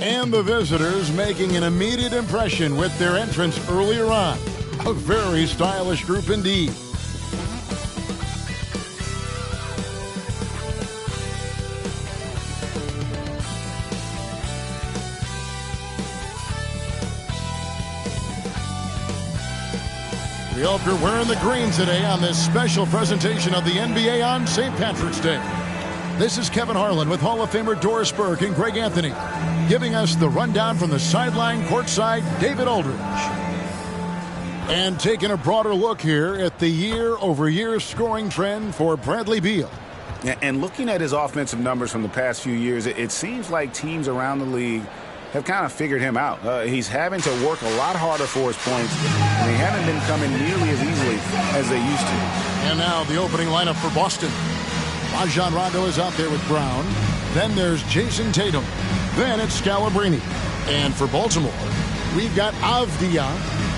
And the visitors making an immediate impression with their entrance earlier on. A very stylish group indeed. We hope you're wearing the green today on this special presentation of the NBA on St. Patrick's Day. This is Kevin Harlan with Hall of Famer Doris Burke and Greg Anthony, giving us the rundown from the sideline courtside, David Aldridge. And taking a broader look here at the year-over-year scoring trend for Bradley Beal. And looking at his offensive numbers from the past few years, it seems like teams around the league have kind of figured him out. He's having to work a lot harder for his points, and they haven't been coming nearly as easily as they used to. And now the opening lineup for Boston. Rajon Rondo is out there with Brown. Then there's Jason Tatum. Then it's Scalabrine. And for Baltimore, we've got Avdia.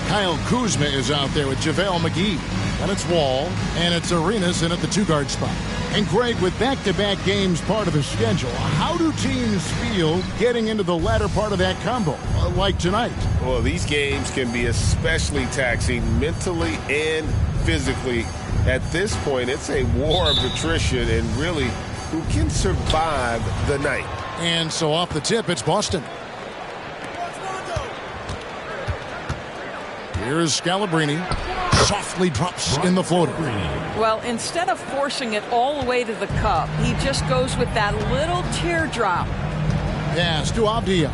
Kyle Kuzma is out there with JaVale McGee. Then it's Wall. And it's Arenas in at the two-guard spot. And Greg, with back-to-back games part of the schedule, how do teams feel getting into the latter part of that combo, like tonight? Well, these games can be especially taxing mentally and physically. At this point, it's a war of attrition, and really, who can survive the night? And so off the tip, it's Boston. Here's Scalabrine. Softly drops in the floater. Well, instead of forcing it all the way to the cup, he just goes with that little teardrop. Pass to Avdia.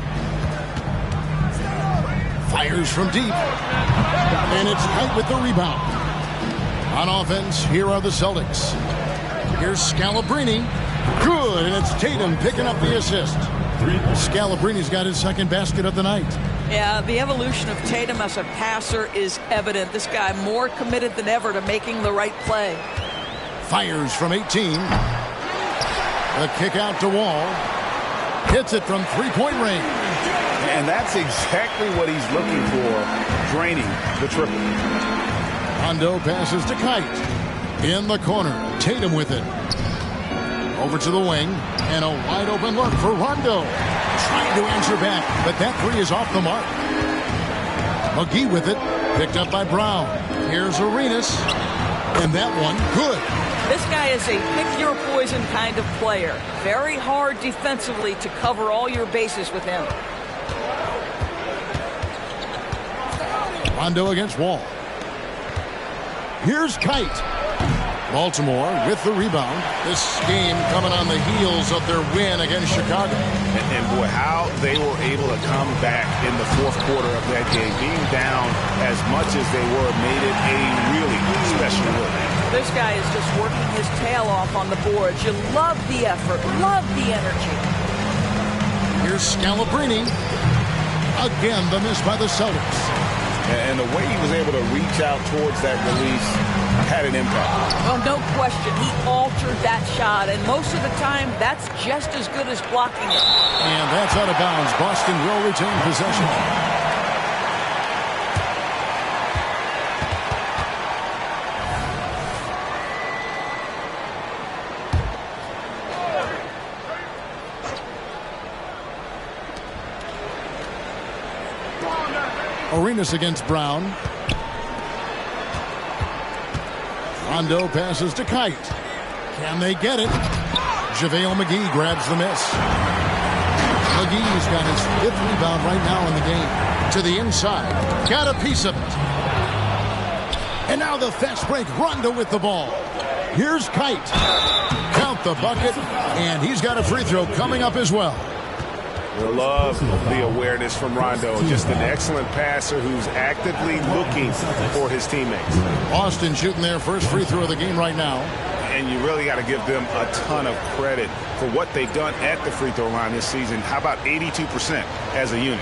Fires from deep. And it's tight with the rebound. On offense, here are the Celtics. Here's Scalabrine. Good, and it's Tatum picking up the assist. Scalabrine's got his second basket of the night. Yeah, the evolution of Tatum as a passer is evident. This guy more committed than ever to making the right play. Fires from 18. The kick out to Wall. Hits it from three-point range. And that's exactly what he's looking for, draining the triple. Rondo passes to Kite. In the corner, Tatum with it. Over to the wing, and a wide-open look for Rondo. Trying to answer back, but that three is off the mark. McGee with it, picked up by Brown. Here's Arenas, and that one, good. This guy is a pick-your-poison kind of player. Very hard defensively to cover all your bases with him. Rondo against Wall. Here's Kite. Baltimore with the rebound. This game coming on the heels of their win against Chicago. And boy, how they were able to come back in the fourth quarter of that game. Being down as much as they were made it a really special look. This guy is just working his tail off on the boards. You love the effort, love the energy. Here's Scalabrine. Again, the miss by the Celtics. And the way he was able to reach out towards that release had an impact. Oh, no question. He altered that shot, and most of the time, that's just as good as blocking it. And that's out of bounds. Boston will retain possession. Arenas against Brown. Rondo passes to Kite. Can they get it? JaVale McGee grabs the miss. McGee's got his fifth rebound right now in the game. To the inside. Got a piece of it. And now the fast break. Rondo with the ball. Here's Kite. Count the bucket. And he's got a free throw coming up as well. Love the awareness from Rondo. Just an excellent passer who's actively looking for his teammates. Boston shooting their first free throw of the game right now. And you really got to give them a ton of credit for what they've done at the free throw line this season. How about 82% as a unit?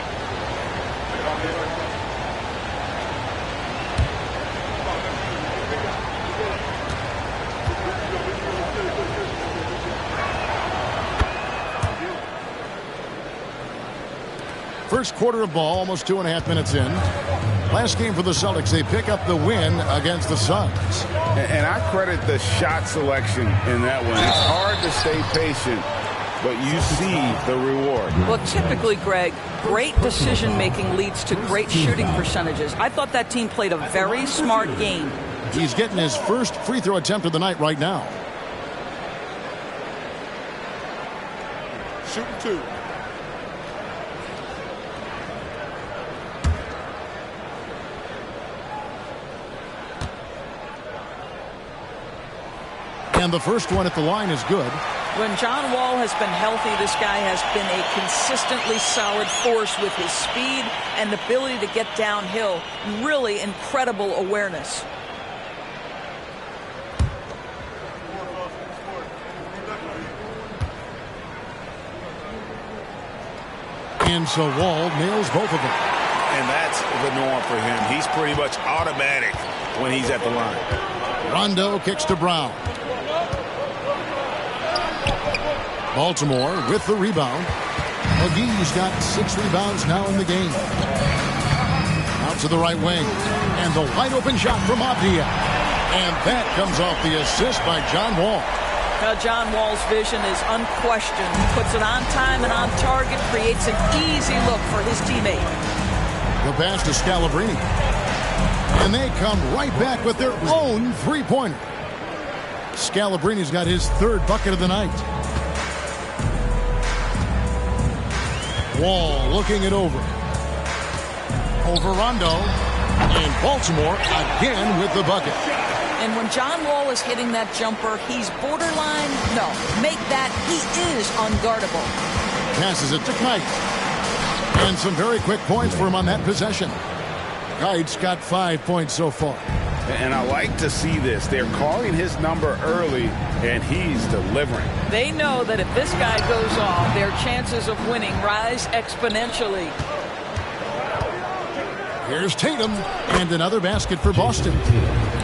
First quarter of ball, almost 2.5 minutes in. Last game for the Celtics, they pick up the win against the Suns. And I credit the shot selection in that one. It's hard to stay patient but you see the reward. Well, typically, Greg, great decision-making leads to great shooting percentages. I thought that team played a very smart game. He's getting his first free throw attempt of the night right now. Shooting 2. And the first one at the line is good. When John Wall has been healthy, this guy has been a consistently solid force with his speed and ability to get downhill. Really incredible awareness. And so Wall nails both of them. And that's the norm for him. He's pretty much automatic when he's at the line. Rondo kicks to Brown. Baltimore with the rebound. McGee's got 6 rebounds now in the game. Out to the right wing. And the wide open shot from Avdia. And that comes off the assist by John Wall. Now, John Wall's vision is unquestioned. He puts it on time and on target, creates an easy look for his teammate. The pass to Scalabrine. And they come right back with their own three-pointer. Scalabrine's got his 3rd bucket of the night. Wall looking it over. Over Rondo. And Baltimore again with the bucket. And when John Wall is hitting that jumper, he's borderline, no, make that, he is unguardable. Passes it to Kite. And some very quick points for him on that possession. Kite's got 5 points so far. And I like to see this. They're calling his number early, and he's delivering. They know that if this guy goes off, their chances of winning rise exponentially. Here's Tatum, and another basket for Boston.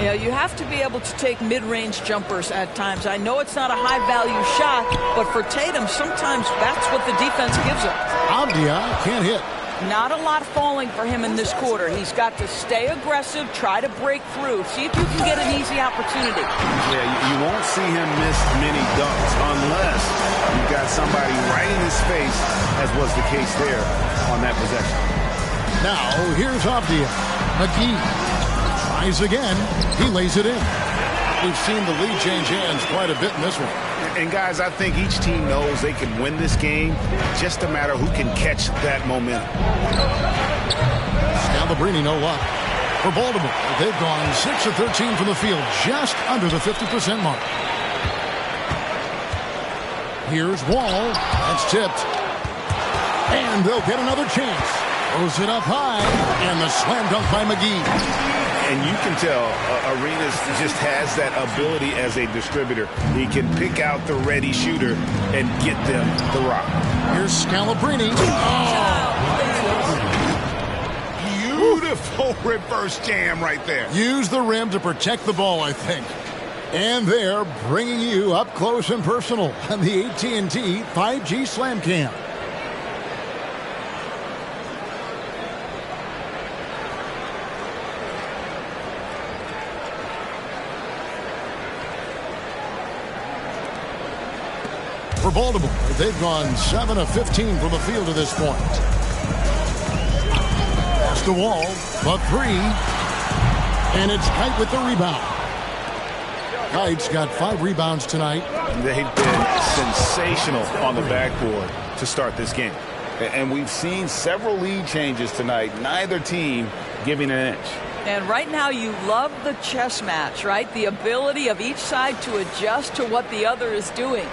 Yeah, you have to be able to take mid-range jumpers at times. I know it's not a high-value shot, but for Tatum, sometimes that's what the defense gives him. Avdia can't hit. Not a lot falling for him in this quarter. He's got to stay aggressive, try to break through, see if you can get an easy opportunity. Yeah, you won't see him miss many dunks unless you've got somebody right in his face, as was the case there on that possession. Now, here's Avdia. McGee tries again. He lays it in. We've seen the lead change hands quite a bit in this one. And, guys, I think each team knows they can win this game. Just a matter who can catch that momentum. Scalabrine, no luck. For Baltimore, they've gone 6 of 13 from the field, just under the 50% mark. Here's Wall. That's tipped. And they'll get another chance. Throws it up high, and the slam dunk by McGee. And you can tell Arenas just has that ability as a distributor. He can pick out the ready shooter and get them the rock. Here's Scalabrine. Oh. Beautiful reverse jam right there. Use the rim to protect the ball, I think. And they're bringing you up close and personal on the AT&T 5G Slam Cam. For Baltimore, they've gone 7 of 15 from the field to this point. Pass to Wall, the 3. And it's Kite with the rebound. Kite's got 5 rebounds tonight. They've been sensational on the backboard to start this game. And we've seen several lead changes tonight, neither team giving an inch. And right now you love the chess match, right? The ability of each side to adjust to what the other is doing.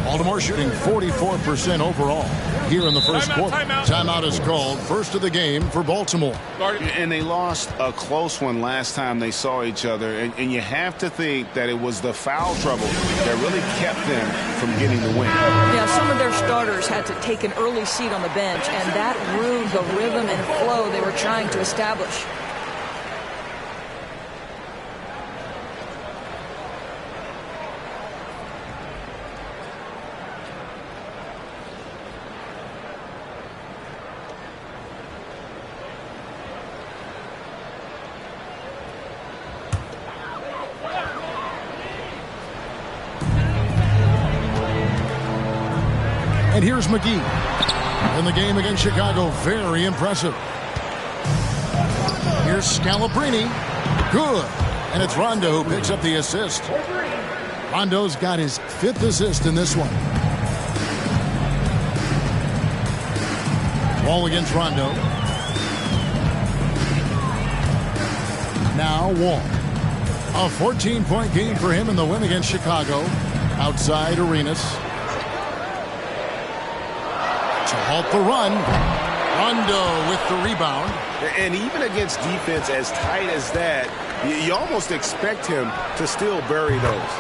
Baltimore shooting 44% overall here in the first quarter. Timeout is called. First of the game for Baltimore. And they lost a close one last time they saw each other. And you have to think that it was the foul trouble that really kept them from getting the win. Yeah, some of their starters had to take an early seat on the bench, and that ruined the rhythm and flow they were trying to establish. And here's McGee. In the game against Chicago, very impressive. Here's Scalabrine. Good. And it's Rondo who picks up the assist. Rondo's got his 5th assist in this one. Ball against Rondo. Now Wall. A 14-point game for him in the win against Chicago. Outside Arenas. To halt the run. Rondo with the rebound. And even against defense as tight as that, you almost expect him to still bury those.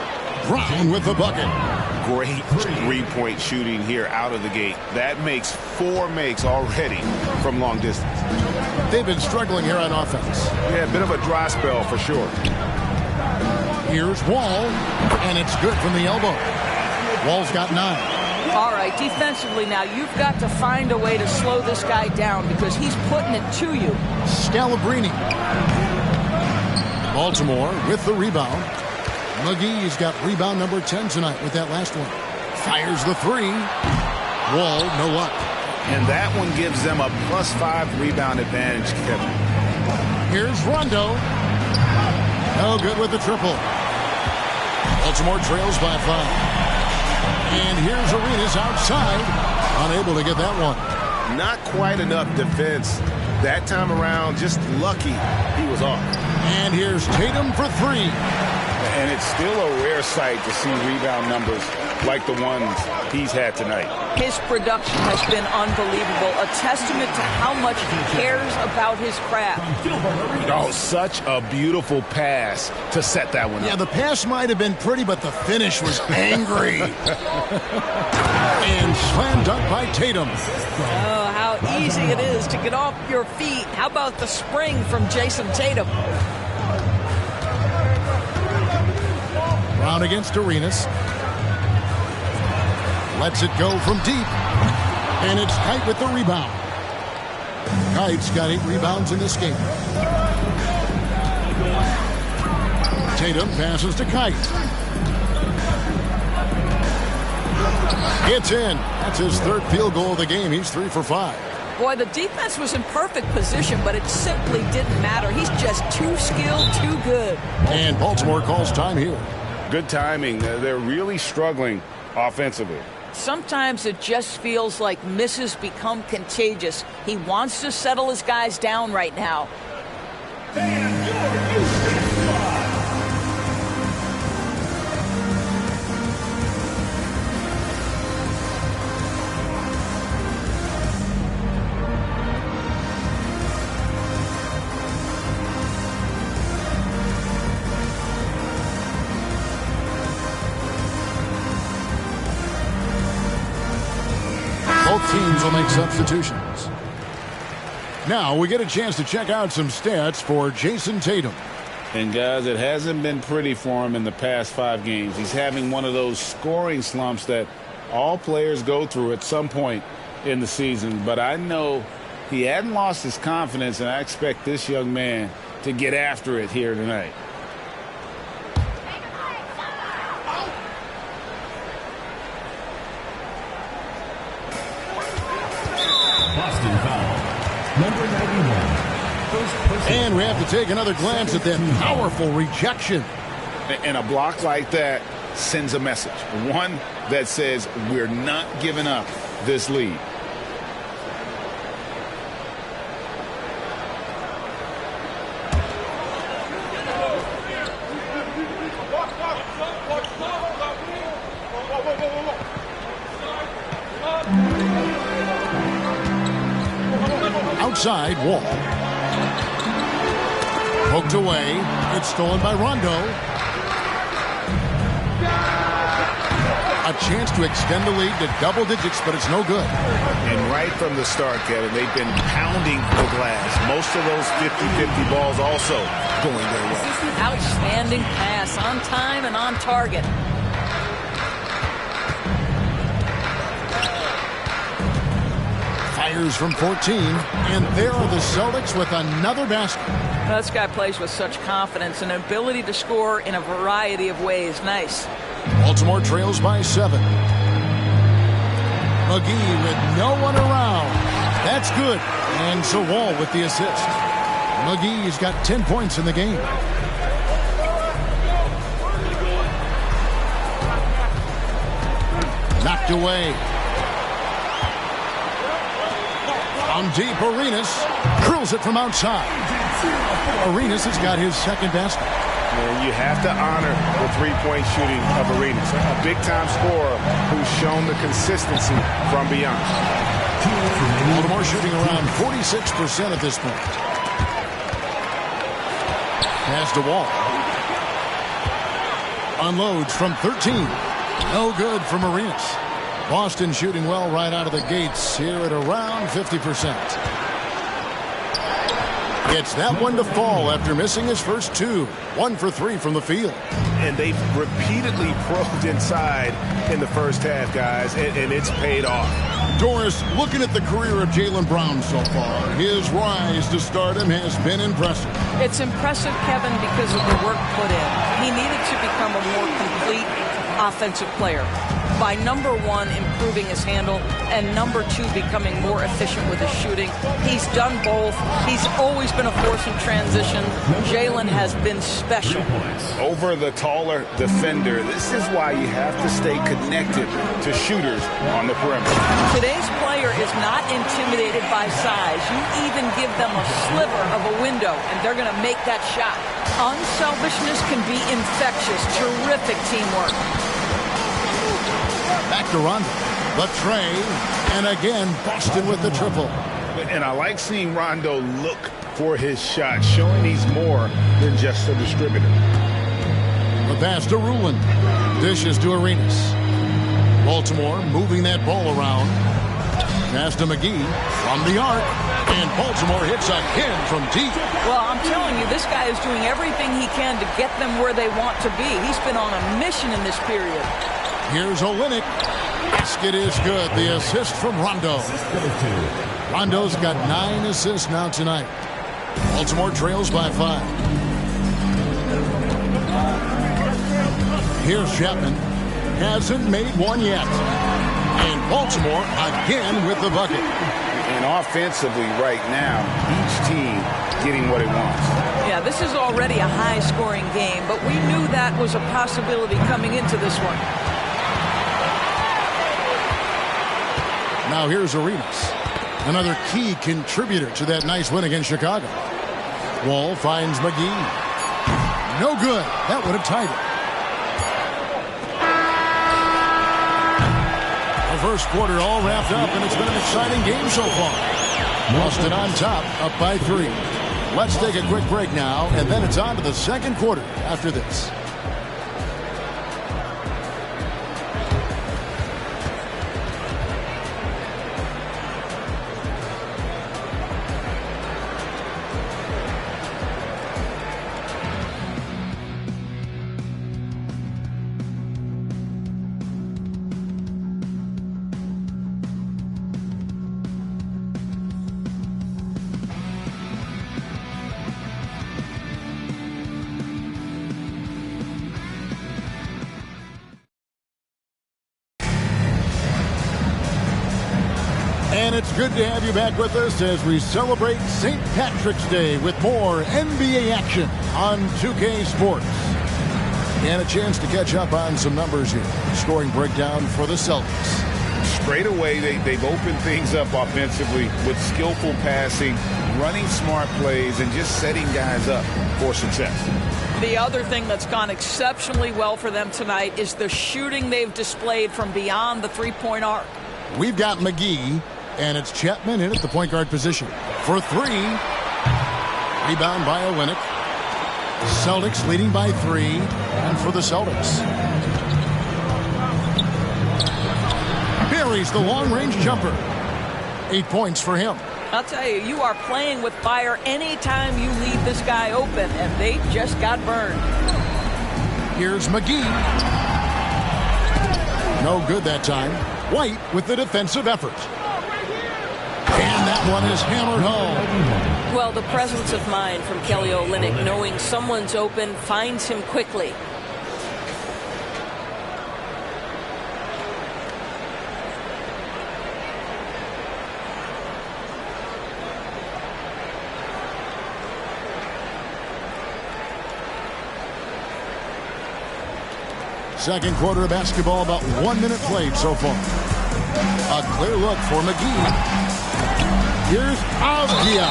Brown with the bucket. Great three-point shooting here out of the gate. That makes 4 makes already from long distance. They've been struggling here on offense. Yeah, a bit of a dry spell for sure. Here's Wall, and it's good from the elbow. Wall's got 9. All right, defensively now, you've got to find a way to slow this guy down because he's putting it to you. Scalabrine. Baltimore with the rebound. McGee's got rebound number 10 tonight with that last one. Fires the 3. Wall, no luck. And that one gives them a +5 rebound advantage, Kevin. Here's Rondo. No good with the triple. Baltimore trails by 5. And here's Arenas outside. Unable to get that one. Not quite enough defense that time around. Just lucky he was off. And here's Tatum for 3. And it's still a rare sight to see rebound numbers like the ones he's had tonight. His production has been unbelievable. A testament to how much he cares about his craft. Oh, such a beautiful pass to set that one up. Yeah, the pass might have been pretty, but the finish was angry. And slam dunk by Tatum. Oh, how easy it is to get off your feet. How about the spring from Jason Tatum? Brown against Arenas. Lets it go from deep. And it's Kite with the rebound. Kite's got 8 rebounds in this game. Tatum passes to Kite. It's in. That's his 3rd field goal of the game. He's 3 for 5. Boy, the defense was in perfect position, but it simply didn't matter. He's just too skilled, too good. And Baltimore calls time here. Good timing. They're really struggling offensively. Sometimes it just feels like misses become contagious. He wants to settle his guys down right now. Both teams will make substitutions. Now we get a chance to check out some stats for Jason Tatum. And guys, it hasn't been pretty for him in the past 5 games. He's having one of those scoring slumps that all players go through at some point in the season. But I know he hadn't lost his confidence, and I expect this young man to get after it here tonight. Number 91. And we have to take another glance at that powerful rejection. And a block like that sends a message. One that says we're not giving up this lead. Outside, Wall. Poked away. It's stolen by Rondo. A chance to extend the lead to double digits, but it's no good. And right from the start, Kevin, they've been pounding the glass. Most of those 50-50 balls also going their way. Outstanding pass, on time and on target. Fires from 14, and there are the Celtics with another basket. This guy plays with such confidence and ability to score in a variety of ways. Nice. Baltimore trails by 7. McGee with no one around. That's good. And so Wall with the assist. McGee's got 10 points in the game. Knocked away. On deep, Arenas drills it from outside. Arenas has got his second basket. And you have to honor the three-point shooting of Arenas, a big-time scorer who's shown the consistency from beyond. Baltimore shooting around 46% at this point. Pass to Wall. Unloads from 13. No good from Arenas. Boston shooting well right out of the gates here at around 50%. Gets that one to fall after missing his first two. 1 for 3 from the field. And they've repeatedly probed inside in the first half, guys, and it's paid off. Doris, looking at the career of Jaylen Brown so far, his rise to stardom has been impressive. It's impressive, Kevin, because of the work put in. He needed to become a more complete offensive player by, number one, improving his handle, and number two, becoming more efficient with his shooting. He's done both. He's always been a force in transition. Jaylen has been special. Over the taller defender, this is why you have to stay connected to shooters on the perimeter. Today's player is not intimidated by size. You even give them a sliver of a window, and they're going to make that shot. Unselfishness can be infectious. Terrific teamwork. Back to Rondo. The tray. And again, Boston with the triple. And I like seeing Rondo look for his shot, showing he's more than just a distributor. The pass to Rulin. Dishes to Arenas. Baltimore moving that ball around. Pass to McGee from the arc. And Baltimore hits again from deep. Well, I'm telling you, this guy is doing everything he can to get them where they want to be. He's been on a mission in this period. Here's Olynyk. Basket is good. The assist from Rondo. Rondo's got 9 assists now tonight. Baltimore trails by 5. Here's Chapman. Hasn't made one yet. And Baltimore again with the bucket. And offensively right now, each team getting what it wants. Yeah, this is already a high-scoring game, but we knew that was a possibility coming into this one. Now here's Arenas, another key contributor to that nice win against Chicago. Wall finds McGee. No good. That would have tied it. The first quarter all wrapped up, and it's been an exciting game so far. Boston on top, up by 3. Let's take a quick break now, and then it's on to the second quarter after this. And it's good to have you back with us as we celebrate St. Patrick's Day with more NBA action on 2K Sports. And a chance to catch up on some numbers here. Scoring breakdown for the Celtics. Straight away, they've opened things up offensively with skillful passing, running smart plays, and just setting guys up for success. The other thing that's gone exceptionally well for them tonight is the shooting they've displayed from beyond the three-point arc. We've got McGee. And it's Chapman in at the point guard position. For 3. Rebound by Olynyk. Celtics leading by 3. And for the Celtics. Buries the long-range jumper. 8 points for him. I'll tell you, you are playing with fire anytime you leave this guy open, and they just got burned. Here's McGee. No good that time. White with the defensive effort. And that one is hammered home. Well, the presence of mind from Kelly Olynyk, knowing someone's open, finds him quickly. Second quarter of basketball, about 1 minute played so far. A clear look for McGee. Here's Avdia.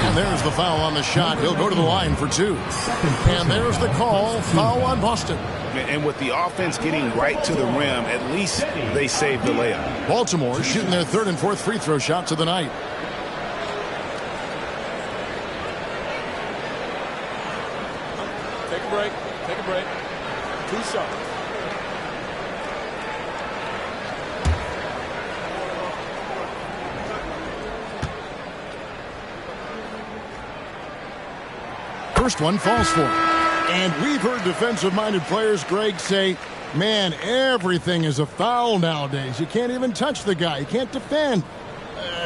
And there's the foul on the shot. He'll go to the line for 2. And there's the call. Foul on Boston. And with the offense getting right to the rim, at least they saved the layup. Baltimore shooting their 3rd and 4th free throw shots of the night. Take a break. Take a break. 2 shots. First one falls for him. And we've heard defensive-minded players, Greg, say, man, everything is a foul nowadays. You can't even touch the guy. You can't defend.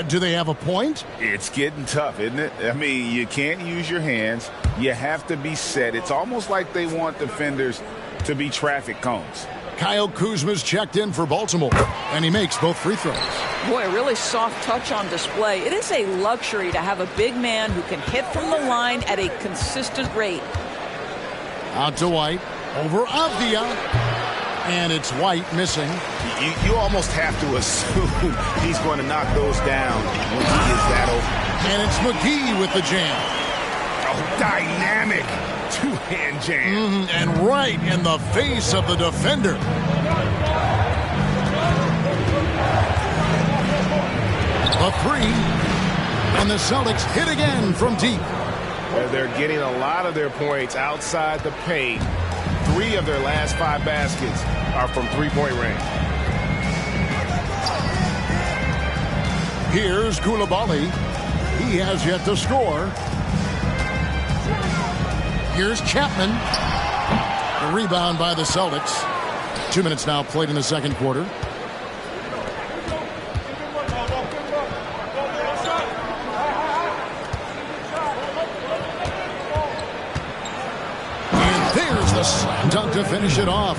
Do they have a point? It's getting tough, isn't it? I mean, you can't use your hands. You have to be set. It's almost like they want defenders to be traffic cones. Kyle Kuzma's checked in for Baltimore, and he makes both free throws. Boy, a really soft touch on display. It is a luxury to have a big man who can hit from the line at a consistent rate. Out to White, over Avdia, and it's White missing. You almost have to assume he's going to knock those down when he is that open. And it's McGee with the jam. Oh, dynamic two-hand jam. And right in the face of the defender. A 3, and the Celtics hit again from deep. They're getting a lot of their points outside the paint. 3 of their last 5 baskets are from three-point range. Here's Koulibaly. He has yet to score. Here's Chapman. The rebound by the Celtics. 2 minutes now played in the second quarter. And there's the slam dunk to finish it off.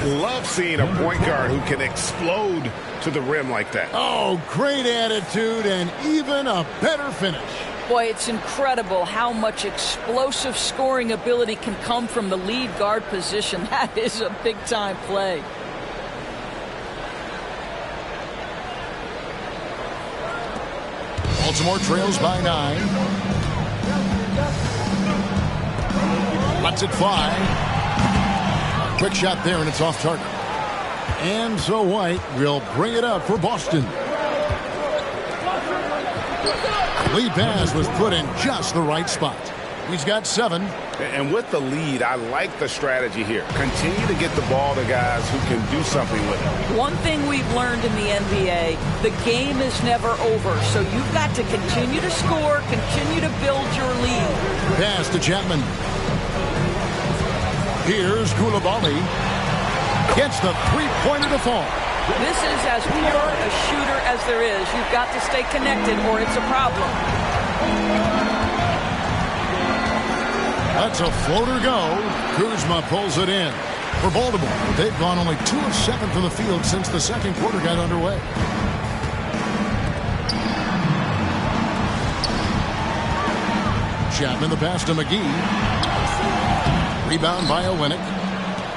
Love seeing a point guard who can explode to the rim like that. Oh, great attitude and even a better finish. Boy, it's incredible how much explosive scoring ability can come from the lead guard position. That is a big-time play. Baltimore trails by 9. Lets it fly. A quick shot there, and it's off target. And so White will bring it up for Boston. Lead pass was put in just the right spot. He's got 7. And with the lead, I like the strategy here. Continue to get the ball to guys who can do something with it. One thing we've learned in the NBA, the game is never over. So you've got to continue to score, continue to build your lead. Pass to Chapman. Here's Koulibaly. Gets the three-pointer to fall. This is as pure a shooter as there is. You've got to stay connected or it's a problem. That's a floater go. Kuzma pulls it in. For Baltimore, they've gone only 2 of 7 from the field since the second quarter got underway. Chapman the pass to McGee. Rebound by Olynyk.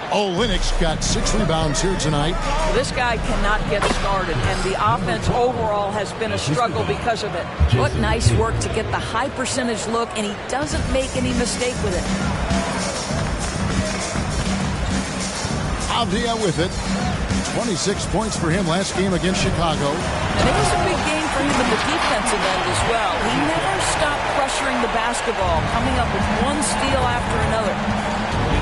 Olynyk's got 6 rebounds here tonight. This guy cannot get started, and the offense overall has been a struggle because of it. What nice work to get the high percentage look, and he doesn't make any mistake with it. Avdia with it. 26 points for him last game against Chicago. And it was a big game for him in the defensive end as well. He never stopped pressuring the basketball, coming up with one steal after another.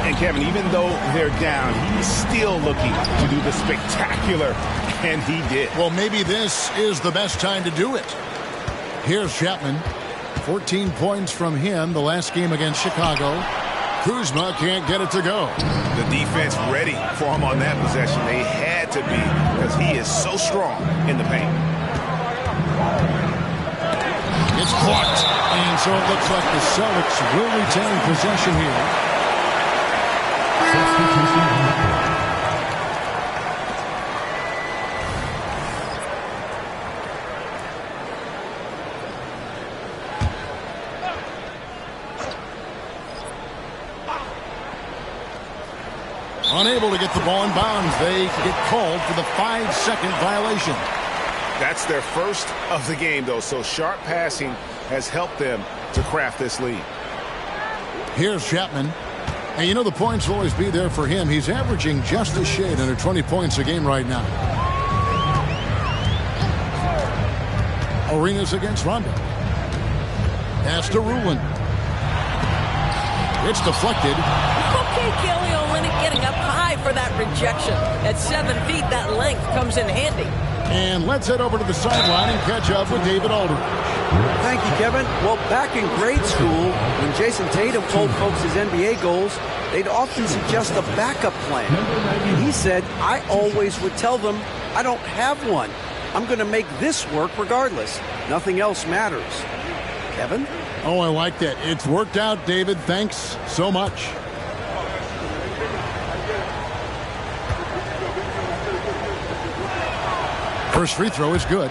And Kevin, even though they're down, he's still looking to do the spectacular, and he did. Well, maybe this is the best time to do it. Here's Chapman. 14 points from him the last game against Chicago. Kuzma can't get it to go. The defense ready for him on that possession. They had to be because he is so strong in the paint. It's blocked. And so it looks like the Celtics will retain possession here. Unable to get the ball in bounds. They get called for the 5-second violation. That's their first of the game, though, so sharp passing has helped them to craft this lead. Here's Chapman. And you know the points will always be there for him. He's averaging just a shade under 20 points a game right now. Arenas against Rondo. Pass to Rulin. It's deflected. Okay, Kelly Olynyk getting up high for that rejection. At 7 feet, that length comes in handy. And let's head over to the sideline and catch up with David Aldridge. Thank you, Kevin. Well, back in grade school, when Jason Tatum told folks his NBA goals, they'd often suggest a backup plan. He said, I always would tell them, I don't have one. I'm going to make this work regardless. Nothing else matters. Kevin? Oh, I like that. It's worked out, David. Thanks so much. First free throw is good.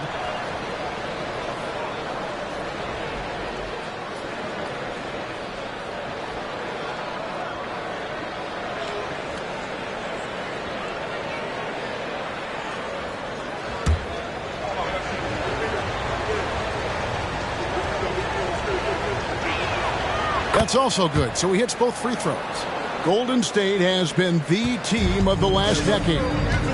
That's also good. So he hits both free throws. Golden State has been the team of the last decade.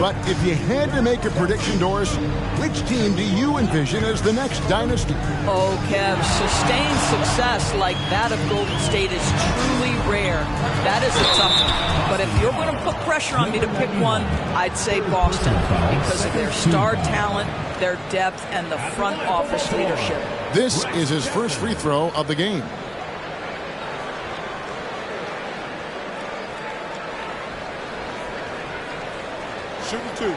But if you had to make a prediction, Doris, which team do you envision as the next dynasty? Oh, Kev, sustained success like that of Golden State is truly rare. That is a tough one. But if you're going to put pressure on me to pick one, I'd say Boston because of their star talent, their depth, and the front office leadership. This is his first free throw of the game. Shooting 2.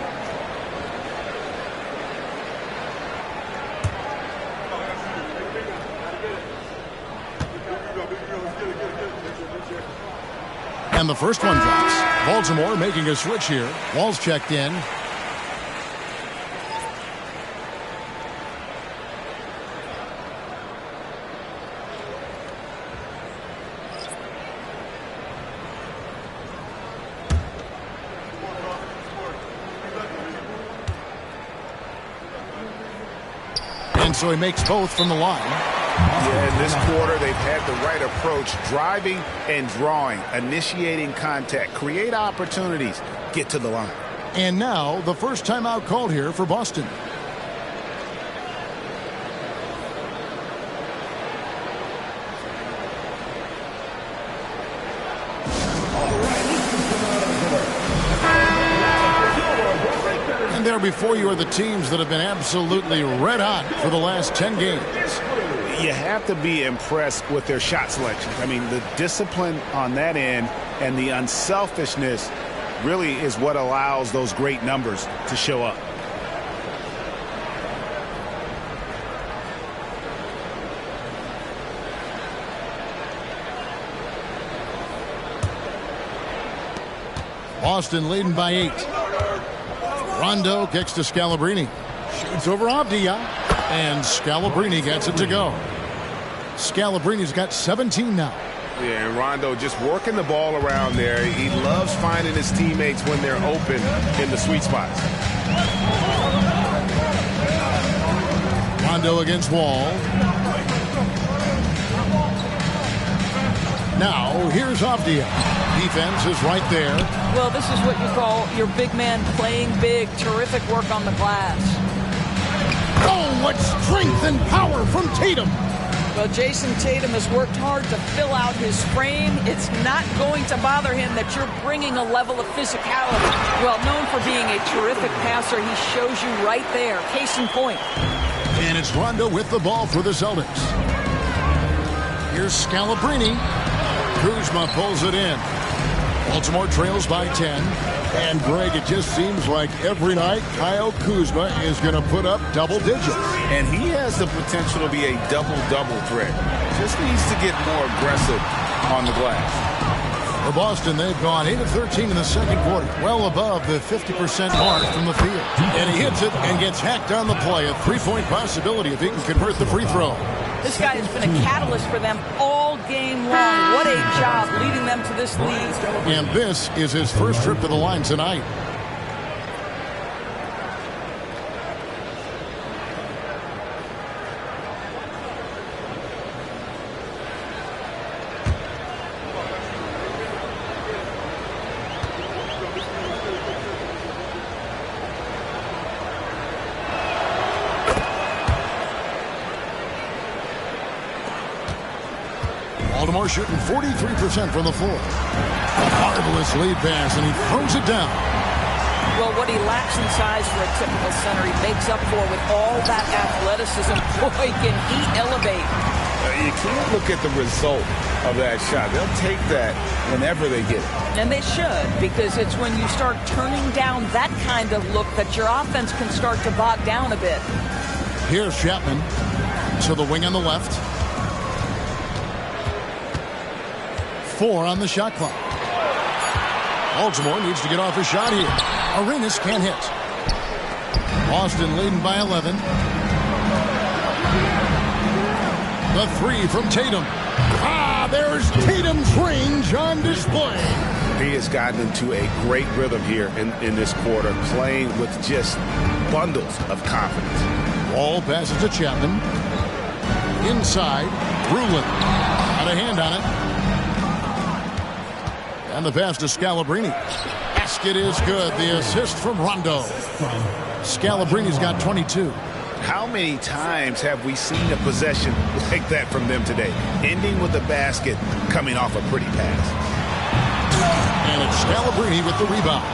And the first one drops. Baltimore making a switch here. Wall's checked in. And so he makes both from the line. Yeah, in this quarter, they've had the right approach, driving and drawing, initiating contact, create opportunities, get to the line. And now the first timeout called here for Boston. And there before you are the teams that have been absolutely red hot for the last 10 games. You have to be impressed with their shot selection. I mean, the discipline on that end and the unselfishness really is what allows those great numbers to show up. Boston leading by 8. Rondo kicks to Scalabrine. Shoots over Avdia. And Scalabrine gets it to go. Scalabrine's got 17 now. Yeah, and Rondo just working the ball around there. He loves finding his teammates when they're open in the sweet spots. Rondo against Wall. Now, here's Avdia. Defense is right there. Well, this is what you call your big man playing big. Terrific work on the glass. Oh, what strength and power from Tatum. Well, Jason Tatum has worked hard to fill out his frame. It's not going to bother him that you're bringing a level of physicality. Well, known for being a terrific passer, he shows you right there. Case in point. And it's Rondo with the ball for the Celtics. Here's Scalabrine. Kuzma pulls it in. Baltimore trails by 10. And, Greg, it just seems like every night Kyle Kuzma is going to put up double digits. And he has the potential to be a double-double threat. Just needs to get more aggressive on the glass. For Boston, they've gone 8 of 13 in the second quarter, well above the 50% mark from the field. And he hits it and gets hacked on the play. A 3-point possibility if he can convert the free throw. This guy has been a catalyst for them all game long. What a job leading them to this lead. And this is his first trip to the line tonight. Baltimore shooting 43% from the floor. A marvelous lead pass, and he throws it down. Well, what he lacks in size for a typical center, he makes up for with all that athleticism. Boy, can he elevate. You can't look at the result of that shot. They'll take that whenever they get it. And they should, because it's when you start turning down that kind of look that your offense can start to bog down a bit. Here's Chapman to the wing on the left. 4 on the shot clock. Baltimore needs to get off a shot here. Arenas can't hit. Boston leading by 11. The 3 from Tatum. There's Tatum's range on display. He has gotten into a great rhythm here in this quarter, playing with just bundles of confidence. Ball passes to Chapman. Inside, Rulin. Got a hand on it. And the pass to Scalabrine. Basket is good. The assist from Rondo. Scalabrine's got 22. How many times have we seen a possession like that from them today? Ending with a basket, coming off a pretty pass. And it's Scalabrine with the rebound.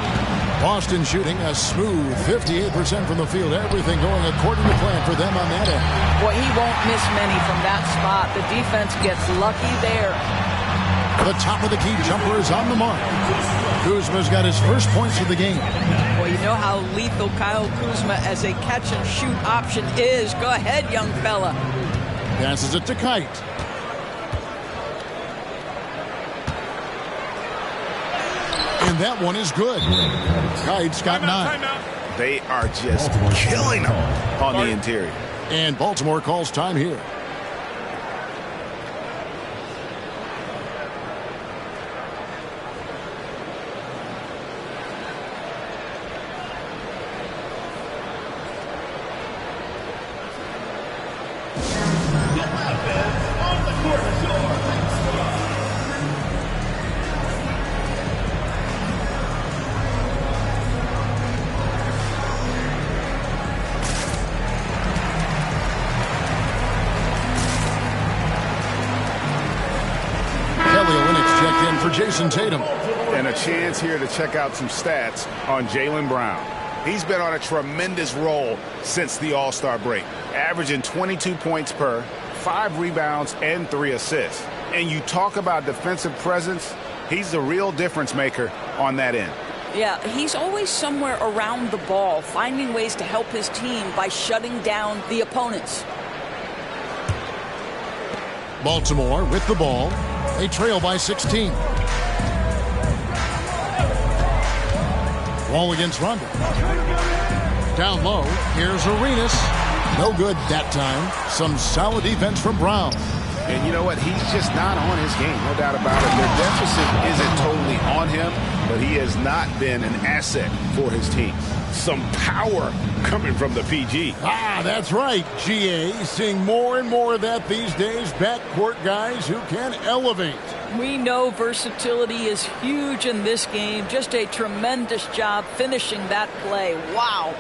Boston shooting a smooth 58% from the field. Everything going according to plan for them on that end. Boy, he won't miss many from that spot. The defense gets lucky there. The top of the key jumper is on the mark. Kuzma's got his first points of the game. Well, you know how lethal Kyle Kuzma as a catch-and-shoot option is. Go ahead, young fella. Passes it to Kite. And that one is good. Kite's got 9. They are just killing them on the interior. And Baltimore calls time here. Jason Tatum. And a chance here to check out some stats on Jaylen Brown. He's been on a tremendous roll since the All-Star break, averaging 22 points per, 5 rebounds, and 3 assists. And you talk about defensive presence, he's the real difference maker on that end. Yeah, he's always somewhere around the ball, finding ways to help his team by shutting down the opponents. Baltimore with the ball. They trail by 16. Ball against Rondo. Down low, here's Arenas. No good that time. Some solid defense from Brown. And you know what? He's just not on his game, no doubt about it. The deficit isn't totally on him, but he has not been an asset for his team. Some power coming from the PG. That's right, GA. Seeing more and more of that these days. Backcourt guys who can elevate. We know versatility is huge in this game. Just a tremendous job finishing that play. Wow.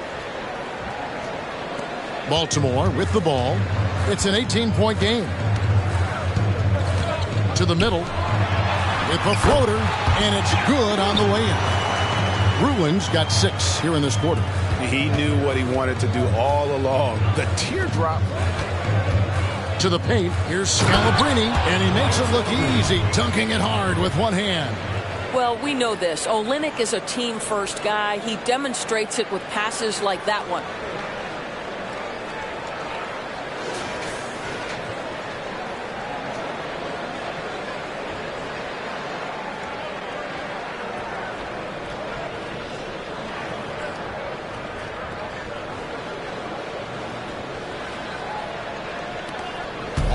Baltimore with the ball. It's an 18-point game. To the middle with the floater, and it's good on the way in. Rulin's got 6 here in this quarter. He knew what he wanted to do all along. The teardrop. To the paint, here's Scalabrine, and he makes it look easy, dunking it hard with one hand. Well, we know this. Olynyk is a team-first guy. He demonstrates it with passes like that one.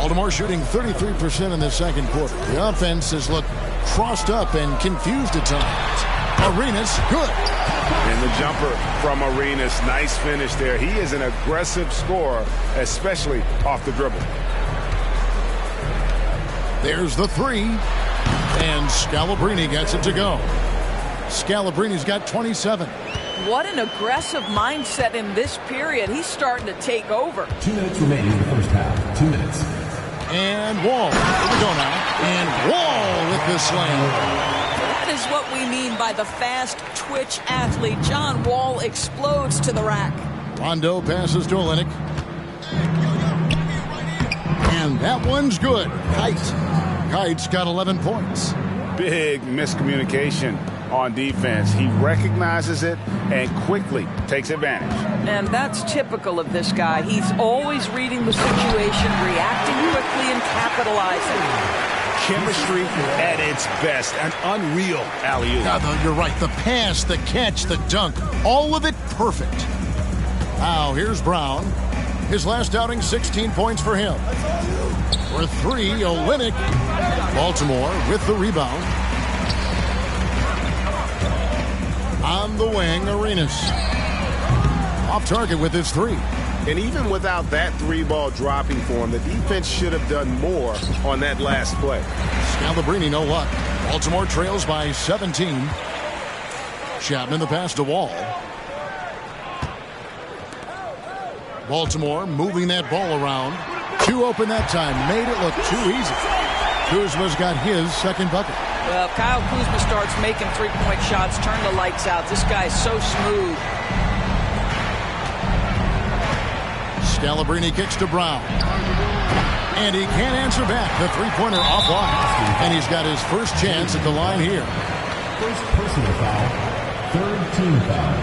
Baltimore shooting 33% in the second quarter. The offense has looked crossed up and confused at times. Arenas, good. And the jumper from Arenas, nice finish there. He is an aggressive scorer, especially off the dribble. There's the three. And Scalabrine gets it to go. Scalabrine's got 27. What an aggressive mindset in this period. He's starting to take over. 2 minutes remaining in the first half. 2 minutes. And Wall. Here we go now. And Wall with the slam. That is what we mean by the fast twitch athlete. John Wall explodes to the rack. Rondo passes to Olynyk. And that one's good. Kite's got 11 points. Big miscommunication on defense. He recognizes it and quickly takes advantage. And that's typical of this guy. He's always reading the situation, reacting quickly, and capitalizing. Chemistry at its best. An unreal alley-oop. Yeah, you're right. The pass, the catch, the dunk, all of it perfect. Now, here's Brown. His last outing, 16 points for him. For three, Olynyk. Baltimore with the rebound. On the wing, Arenas. Off target with his three. And even without that three ball dropping for him, the defense should have done more on that last play. Scalabrine, no luck. Baltimore trails by 17. Chapman the pass to Wall. Baltimore moving that ball around. Too open that time. Made it look too easy. Kuzma's got his second bucket. Well, Kyle Kuzma starts making three-point shots. Turn the lights out. This guy's so smooth. Scalabrine kicks to Brown. And he can't answer back. The three-pointer offline. And he's got his first chance at the line here. First personal foul. Third team foul.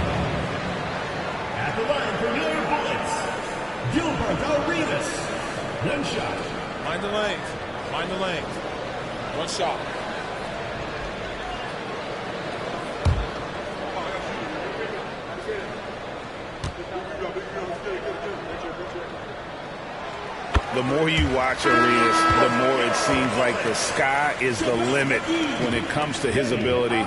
At the line for New York Bullets, Gilbert Arenas. One shot. Mind the lanes. Mind the lanes. One shot. The more you watch Arenas, the more it seems like the sky is the limit when it comes to his ability.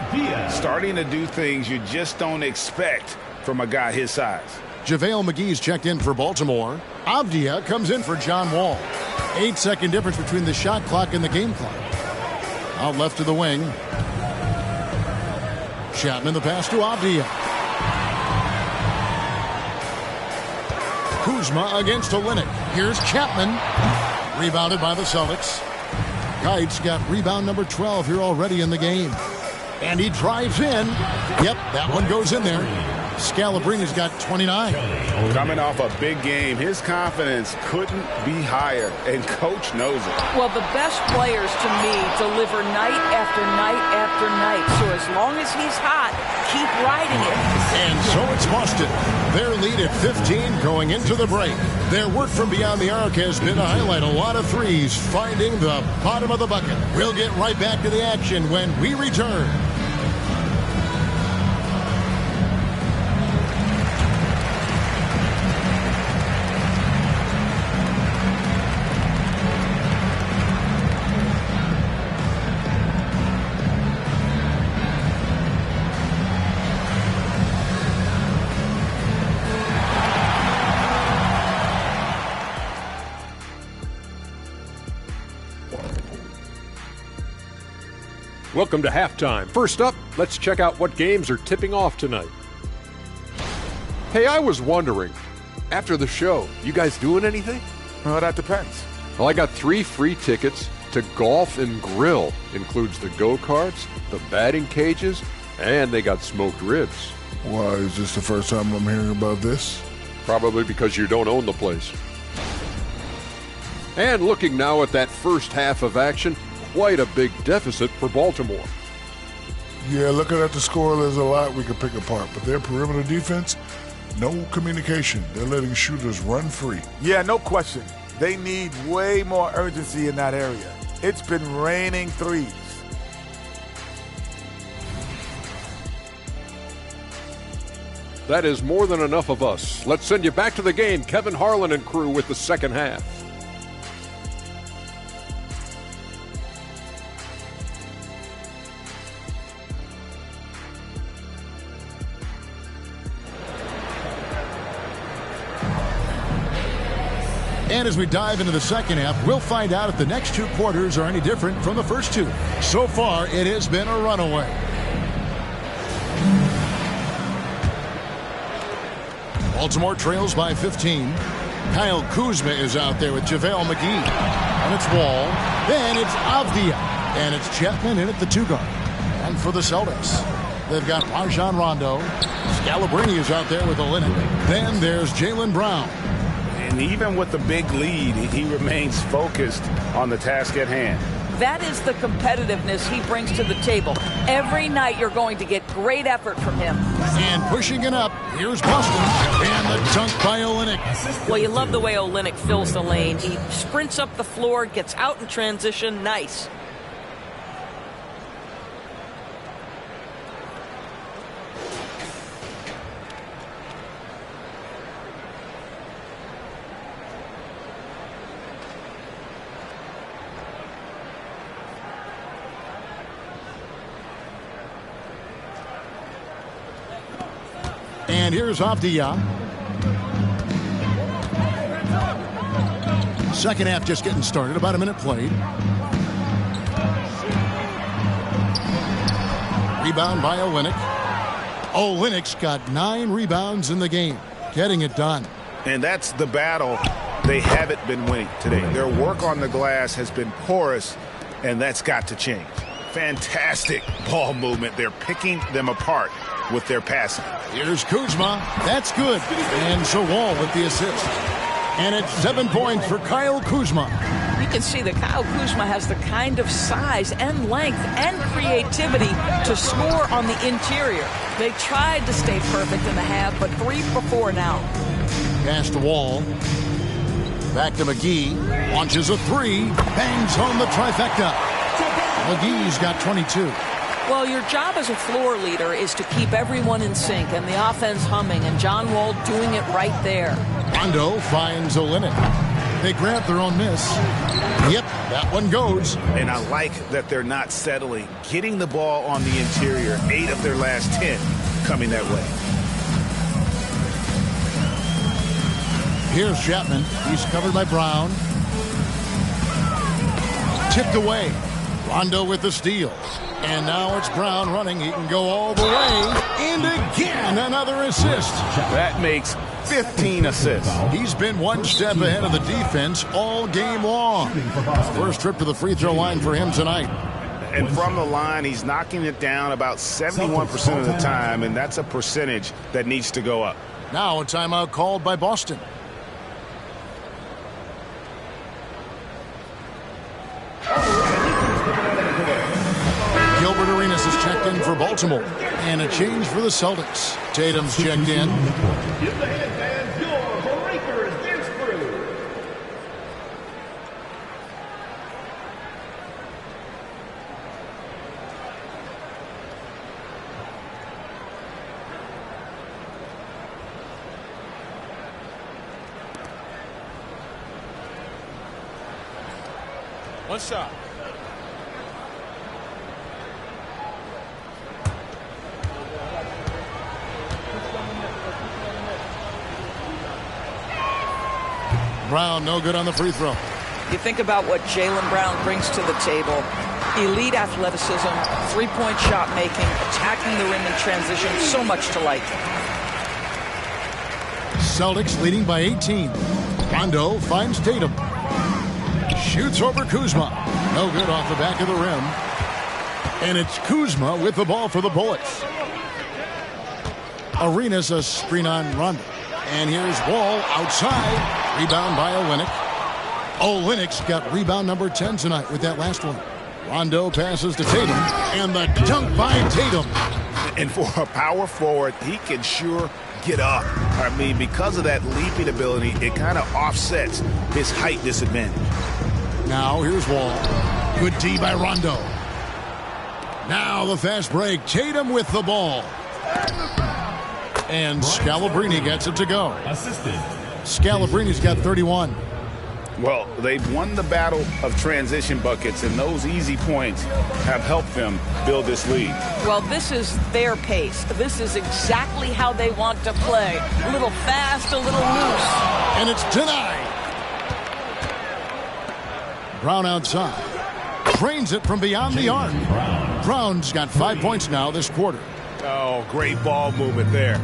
Starting to do things you just don't expect from a guy his size. JaVale McGee's checked in for Baltimore. Avdia comes in for John Wall. 8-second difference between the shot clock and the game clock. Out left to the wing. Chapman the pass to Avdia. Kuzma against Olynyk. Here's Chapman. Rebounded by the Celtics. Kite's got rebound number 12 here already in the game. And he drives in. Yep, that one goes in there. Scalabrine's got 29. Coming off a big game, his confidence couldn't be higher, and coach knows it. Well, the best players, to me, deliver night after night after night. So as long as he's hot, keep riding it. And so it's Boston. Their lead at 15 going into the break. Their work from beyond the arc has been to highlight a lot of threes, finding the bottom of the bucket. We'll get right back to the action when we return. Welcome to halftime. First up, let's check out what games are tipping off tonight. Hey, I was wondering, after the show, you guys doing anything? Well, that depends. Well, I got 3 free tickets to Golf and Grill. Includes the go-karts, the batting cages, and they got smoked ribs. Why, is this the first time I'm hearing about this? Probably because you don't own the place. And looking now at that first half of action, quite a big deficit for Baltimore. Yeah, looking at the score, there's a lot we could pick apart. But their perimeter defense, no communication. They're letting shooters run free. Yeah, no question. They need way more urgency in that area. It's been raining threes. That is more than enough of us. Let's send you back to the game. Kevin Harlan and crew with the second half. And as we dive into the second half, we'll find out if the next two quarters are any different from the first two. So far, it has been a runaway. Baltimore trails by 15. Kyle Kuzma is out there with JaVale McGee. And it's Wall. Then it's Avdia. And it's Chapman in at the 2 guard. And for the Celtics, they've got Rajon Rondo. Scalabrine is out there with Olynyk. Then there's Jaylen Brown. And even with the big lead, he remains focused on the task at hand. That is the competitiveness he brings to the table. Every night you're going to get great effort from him. And pushing it up, here's Boston. And the dunk by Olynyk. Well, you love the way Olynyk fills the lane. He sprints up the floor, gets out in transition. Nice. And here's Avdia. Second half just getting started. About a minute played. Rebound by Olynyk. Olynyk's got 9 rebounds in the game. Getting it done. And that's the battle they haven't been winning today. Their work on the glass has been porous, and that's got to change. Fantastic ball movement. They're picking them apart with their passing. Here's Kuzma. That's good. And so Wall with the assist. And it's 7 points for Kyle Kuzma. You can see that Kyle Kuzma has the kind of size and length and creativity to score on the interior. They tried to stay perfect in the half, but 3 for 4 now. Pass to Wall. Back to McGee. Launches a 3. Bangs home the trifecta. McGee's got 22. Well, your job as a floor leader is to keep everyone in sync and the offense humming, and John Wall doing it right there. Rondo finds Olynyk. They grab their own miss. Yep, that one goes. And I like that they're not settling. Getting the ball on the interior, 8 of their last 10 coming that way. Here's Chapman. He's covered by Brown. Tipped away. Rondo with the steal. And now it's Brown running. He can go all the way. And again, another assist. That makes 15 assists. He's been one step ahead of the defense all game long. First trip to the free throw line for him tonight. And from the line, he's knocking it down about 71% of the time, and that's a percentage that needs to go up. Now a timeout called by Boston. Gilbert Arenas is checked in for Baltimore. And a change for the Celtics. Tatum's checked in. Give the headband your Breakers dance crew. One shot. Brown, no good on the free throw. You think about what Jaylen Brown brings to the table. Elite athleticism, 3-point shot making, attacking the rim in transition, so much to like. Celtics leading by 18. Rondo finds Tatum. Shoots over Kuzma. No good off the back of the rim. And it's Kuzma with the ball for the Bullets. Arenas a screen on Rondo. And here's Wall outside. Rebound by Olynyk. Olynyk's got rebound number 10 tonight with that last one. Rondo passes to Tatum. And the dunk by Tatum. And for a power forward, he can sure get up. I mean, because of that leaping ability, it kind of offsets his height disadvantage. Now here's Wall. Good D by Rondo. Now the fast break. Tatum with the ball. And Scalabrine gets it to go. Assistant. Scalabrine's got 31. Well, they've won the battle of transition buckets, and those easy points have helped them build this lead. Well, this is their pace. This is exactly how they want to play. A little fast, a little loose. And it's denied. Brown outside. Drains it from beyond the arc. Brown's got 5 points now this quarter. Oh, great ball movement there.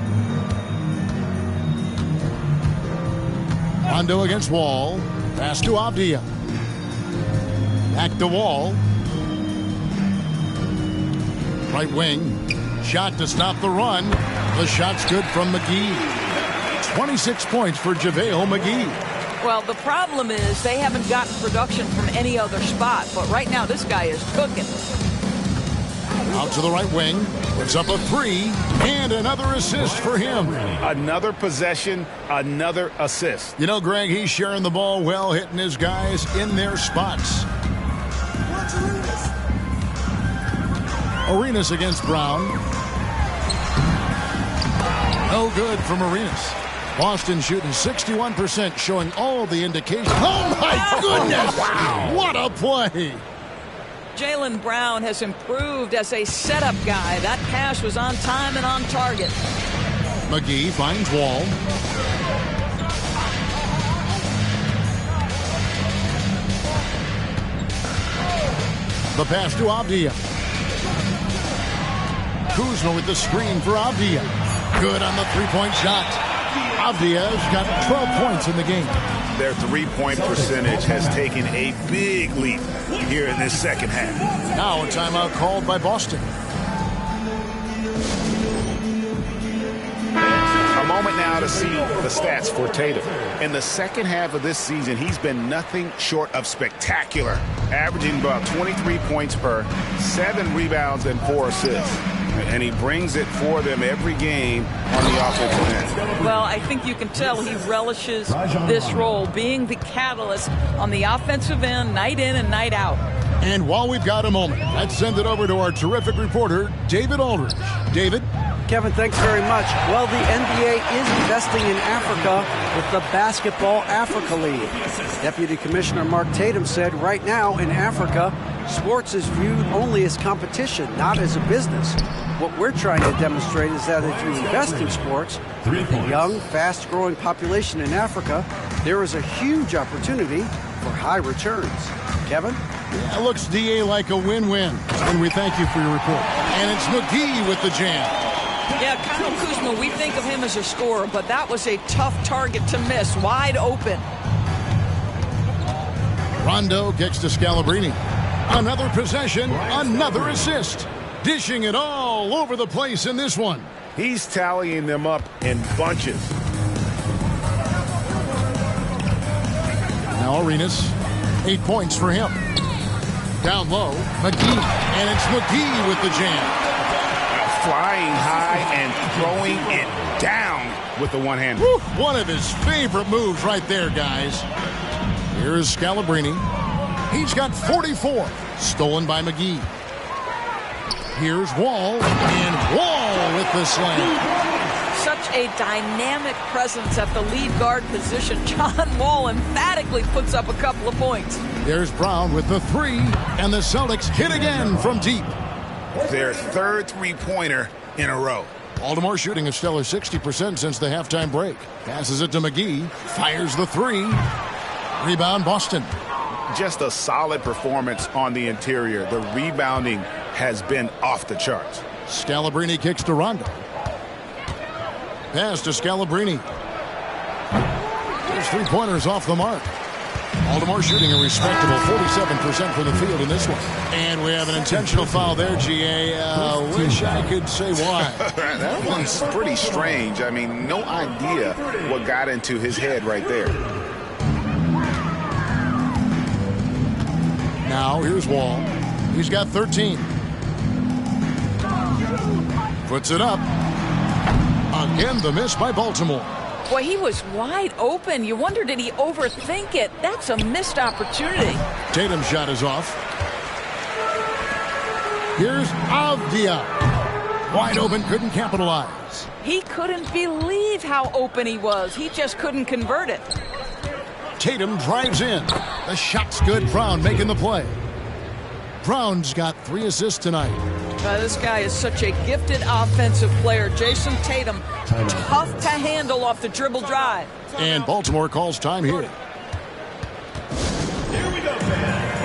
Rondo against Wall. Pass to Avdia. Back to Wall. Right wing. Shot to stop the run. The shot's good from McGee. 26 points for JaVale McGee. Well, the problem is they haven't gotten production from any other spot. But right now, this guy is cooking. Out to the right wing. Puts up a three. And another assist for him. Another possession, another assist. You know, Greg, he's sharing the ball well, hitting his guys in their spots. Arenas against Brown. No good from Arenas. Boston shooting 61%, showing all the indications. Oh, my goodness! Wow. What a play! Jaylen Brown has improved as a setup guy. That pass was on time and on target. McGee finds Wall. The pass to Avdia. Kuzma with the screen for Avdia. Good on the three-point shot. Avdia's got 12 points in the game. Their three-point percentage has taken a big leap here in this second half. Now a timeout called by Boston. A moment now to see the stats for Tatum. In the second half of this season, he's been nothing short of spectacular, averaging about 23 points per, 7 rebounds, and 4 assists. And he brings it for them every game on the offensive end. Well, I think you can tell he relishes this role, being the catalyst on the offensive end, night in and night out. And while we've got a moment, let's send it over to our terrific reporter, David Aldridge. David? Kevin, thanks very much. Well, the NBA is investing in Africa with the Basketball Africa League. Deputy Commissioner Mark Tatum said right now in Africa, sports is viewed only as competition, not as a business. What we're trying to demonstrate is that if you invest in sports, with a young, fast-growing population in Africa, there is a huge opportunity for high returns. Kevin? Yeah, it looks, DA, like a win-win. And we thank you for your report. And it's McGee with the jam. Yeah, Kyle Kuzma, we think of him as a scorer, but that was a tough target to miss, wide open. Rondo kicks to Scalabrine. Another possession, another assist. Dishing it all over the place in this one. He's tallying them up in bunches. Now Arenas, 8 points for him. Down low, McGee, and it's McGee with the jam. Flying high and throwing it down with the one-hander. One of his favorite moves right there, guys. Here's Scalabrine. He's got 44. Stolen by McGee. Here's Wall, and Wall with the slam. Such a dynamic presence at the lead guard position. John Wall emphatically puts up a couple of points. There's Brown with the three, and the Celtics hit again from deep. Their third three-pointer in a row. Baltimore shooting a stellar 60% since the halftime break. Passes it to McGee. Fires the three. Rebound Boston. Just a solid performance on the interior. The rebounding has been off the charts. Scalabrine kicks to Rondo. Pass to Scalabrine. There's three-pointers off the mark. Baltimore shooting a respectable 47% from the field in this one. And we have an intentional foul there, GA. Wish I could say why. That one's pretty strange. I mean, no idea what got into his head right there. Now, here's Wall. He's got 13. Puts it up. Again, the miss by Baltimore. Boy, he was wide open. You wonder, did he overthink it? That's a missed opportunity. Tatum's shot is off. Here's Avdia. Wide open, couldn't capitalize. He couldn't believe how open he was. He just couldn't convert it. Tatum drives in. The shot's good. Brown making the play. Brown's got 3 assists tonight. This guy is such a gifted offensive player. Jason Tatum, tough to handle off the dribble drive. And Baltimore calls time here. Here we go, fans.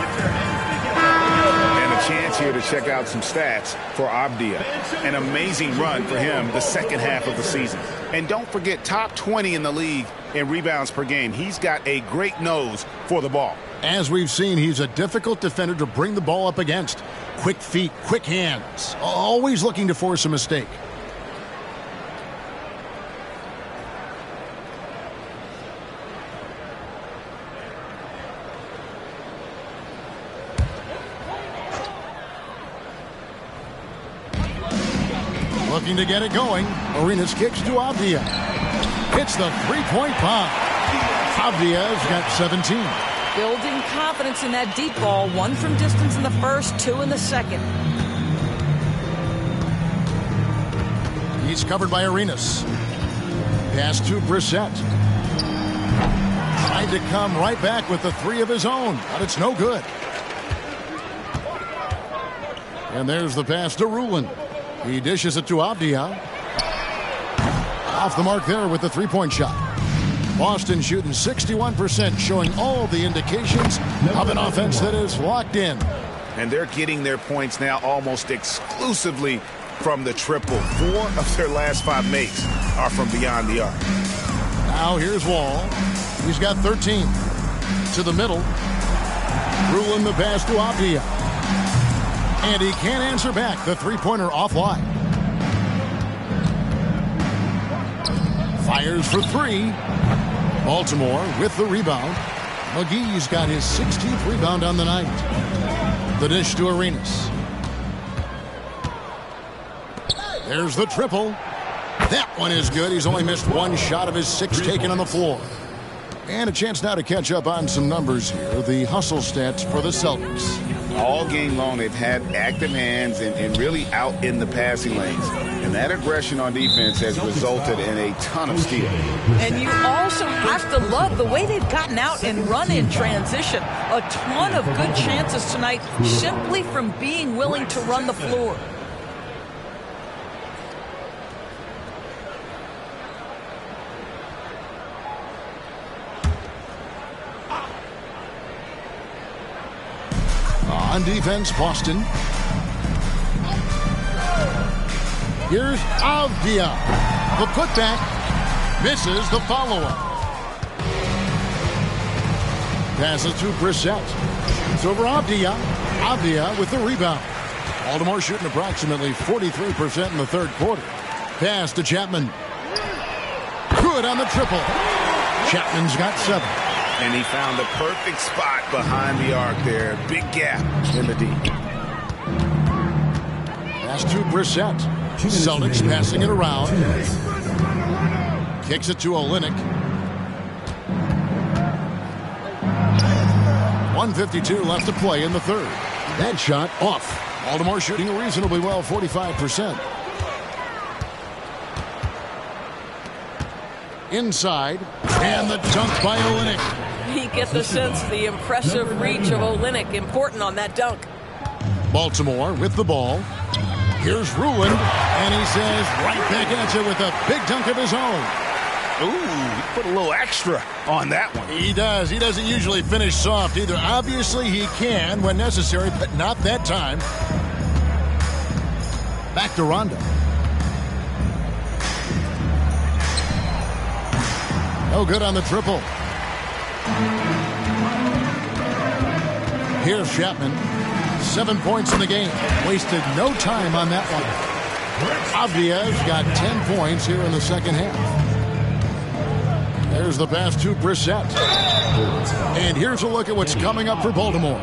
chance here to check out some stats for Avdia. An amazing run for him the second half of the season. And don't forget, top 20 in the league in rebounds per game. He's got a great nose for the ball. As we've seen, he's a difficult defender to bring the ball up against. Quick feet, quick hands, always looking to force a mistake. Looking to get it going. Arenas kicks to Avdia. Hits the three-point bomb. Avdia's got 17. Building confidence in that deep ball. 1 from distance in the first, 2 in the second. He's covered by Arenas. Pass to Brissett. Tried to come right back with the 3 of his own, but it's no good. And there's the pass to Rulin. He dishes it to Avdia. Off the mark there with the three-point shot. Boston shooting 61%, showing all the indications of an offense that is locked in. And they're getting their points now almost exclusively from the triple. 4 of their last 5 makes are from beyond the arc. Now here's Wall. He's got 13. To the middle. Rulin the pass to Avdia. And he can't answer back. The three-pointer offline. Fires for 3. Baltimore with the rebound. McGee's got his 16th rebound on the night. The dish to Arenas. There's the triple. That one is good. He's only missed 1 shot of his 6 taken on the floor. And a chance now to catch up on some numbers here. The hustle stats for the Celtics. All game long, they've had active hands and really out in the passing lanes. And that aggression on defense has resulted in a ton of steals. And you also have to love the way they've gotten out and run in transition. A ton of good chances tonight simply from being willing to run the floor. On defense, Boston. Here's Avdia. The putback misses the follow-up. Passes to Brissett. It's over Avdia. Avdia with the rebound. Baltimore shooting approximately 43% in the third quarter. Pass to Chapman. Good on the triple. Chapman's got 7. And he found the perfect spot behind the arc there. Big gap in the D. Pass to Brissett. Celtics passing it around. Kicks it to Olynyk. 1:52 left to play in the third. That shot off. Baltimore shooting reasonably well, 45%. Inside. And the dunk by Olynyk. You get the sense of the impressive reach of Olynyk. Important on that dunk. Baltimore with the ball. Here's Rulin, and he says right back at you with a big dunk of his own. Ooh, he put a little extra on that one. He does. He doesn't usually finish soft either. Obviously, he can when necessary, but not that time. Back to Rondo. No good on the triple. Here's Chapman. 7 points in the game. Wasted no time on that one. Avdia's got 10 points here in the second half. There's the pass to Brissett. And here's a look at what's coming up for Baltimore.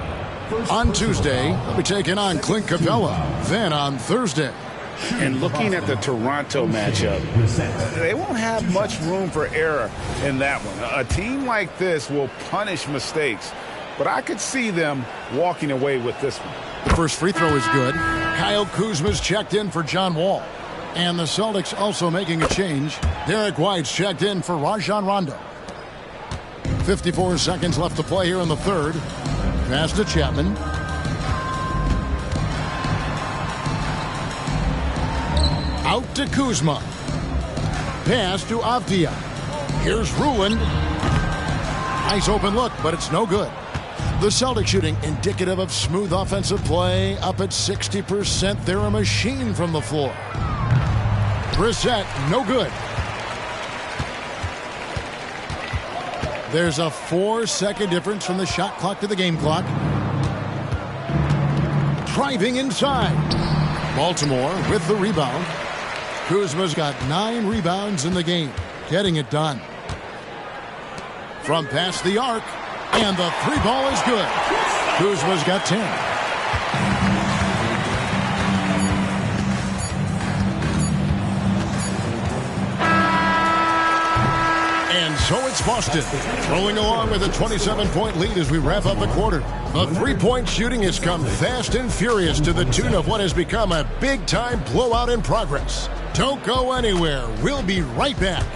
On Tuesday, they'll be taking on Clint Capella. Then on Thursday. And looking at the Toronto matchup, they won't have much room for error in that one. A team like this will punish mistakes, but I could see them walking away with this one. The first free throw is good. Kyle Kuzma's checked in for John Wall. And the Celtics also making a change. Derek White's checked in for Rajon Rondo. 54 seconds left to play here in the third. Pass to Chapman. Out to Kuzma. Pass to Avdia. Here's Rulin. Nice open look, but it's no good. The Celtics shooting indicative of smooth offensive play, up at 60%. They're a machine from the floor. Brissett, no good. There's a 4-second difference from the shot clock to the game clock. Driving inside. Baltimore with the rebound. Kuzma's got 9 rebounds in the game, getting it done. From past the arc, and the 3 ball is good. Kuzma's got 10. And so it's Boston, rolling along with a 27-point lead as we wrap up the quarter. The three-point shooting has come fast and furious to the tune of what has become a big-time blowout in progress. Don't go anywhere. We'll be right back.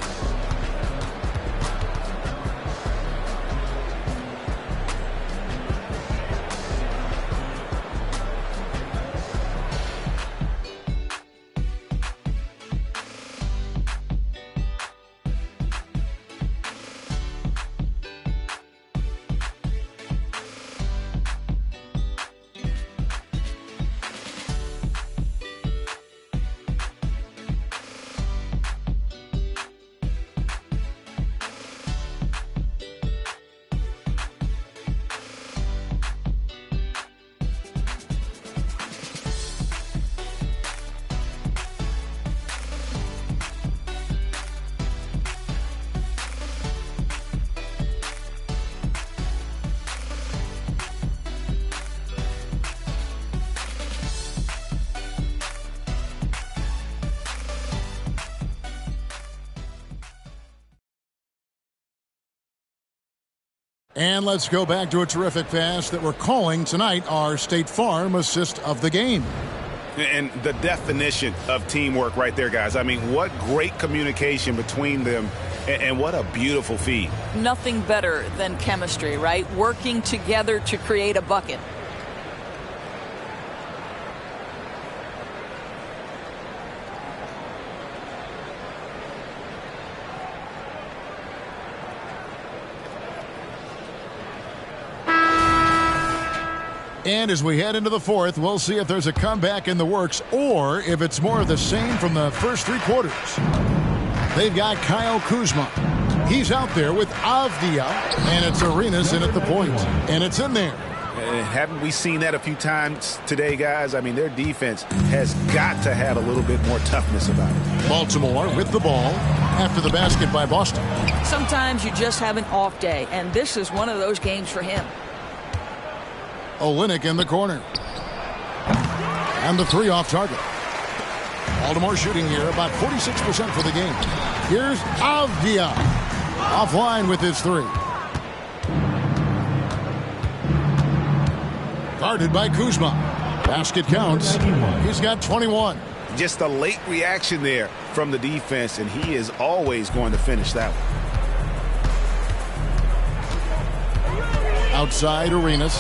And let's go back to a terrific pass that we're calling tonight our State Farm assist of the game. And the definition of teamwork right there, guys. I mean, what great communication between them, and what a beautiful feed. Nothing better than chemistry, right? Working together to create a bucket. And as we head into the fourth, we'll see if there's a comeback in the works or if it's more of the same from the first 3 quarters. They've got Kyle Kuzma. He's out there with Avdia, and it's Arenas in at the point. And it's in there. Haven't we seen that a few times today, guys? I mean, their defense has got to have a little bit more toughness about it. Baltimore with the ball after the basket by Boston. Sometimes you just have an off day, and this is one of those games for him. Olynyk in the corner. And the 3 off target. Baltimore shooting here about 46% for the game. Here's Avdia. Offline with his 3. Guarded by Kuzma. Basket counts. He's got 21. Just a late reaction there from the defense, and he is always going to finish that one. Outside Arenas.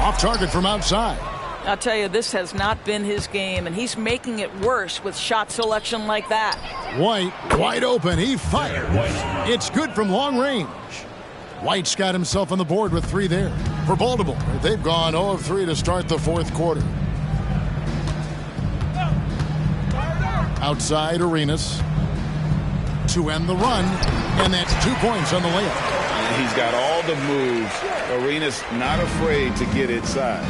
Off target from outside. I'll tell you, this has not been his game, and he's making it worse with shot selection like that. White, wide open. He fired. It's good from long range. White's got himself on the board with 3 there. For Baltimore, they've gone 0 of 3 to start the fourth quarter. Outside Arenas to end the run, and that's 2 points on the layup. He's got all the moves. Arenas not afraid to get inside.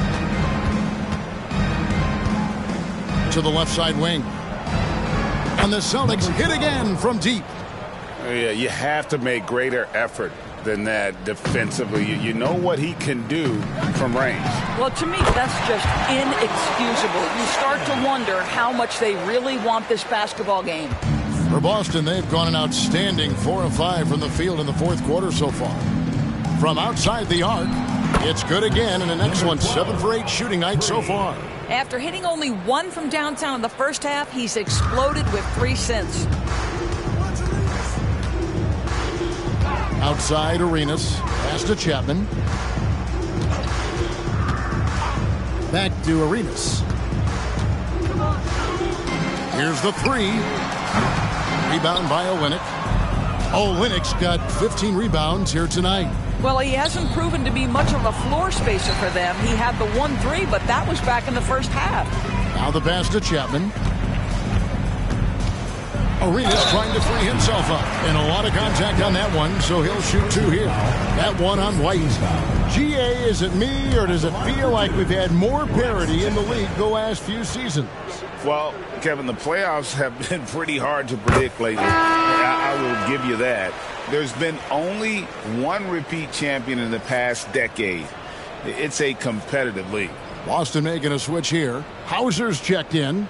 To the left side wing. And the Celtics hit again from deep. Yeah, you have to make greater effort than that defensively. You know what he can do from range. Well, to me, that's just inexcusable. You start to wonder how much they really want this basketball game. For Boston, they've gone an outstanding 4 of 5 from the field in the fourth quarter so far. From outside the arc, it's good again, and an excellent 7 for 8 shooting night so far. After hitting only 1 from downtown in the first half, he's exploded with 3 since. Outside Arenas, pass to Chapman. Back to Arenas. Here's the 3. Rebound by Olynyk. Olynyk's got 15 rebounds here tonight. Well, he hasn't proven to be much of a floor spacer for them. He had the 1-3, but that was back in the first half. Now the pass to Chapman. Arenas trying to free himself up. And a lot of contact on that one, so he'll shoot 2 here. That one on White. GA, is it me, or does it feel like we've had more parity in the league the last few seasons? Well, Kevin, the playoffs have been pretty hard to predict lately. I will give you that. There's been only one repeat champion in the past decade. It's a competitive league. Boston making a switch here. Hauser's checked in.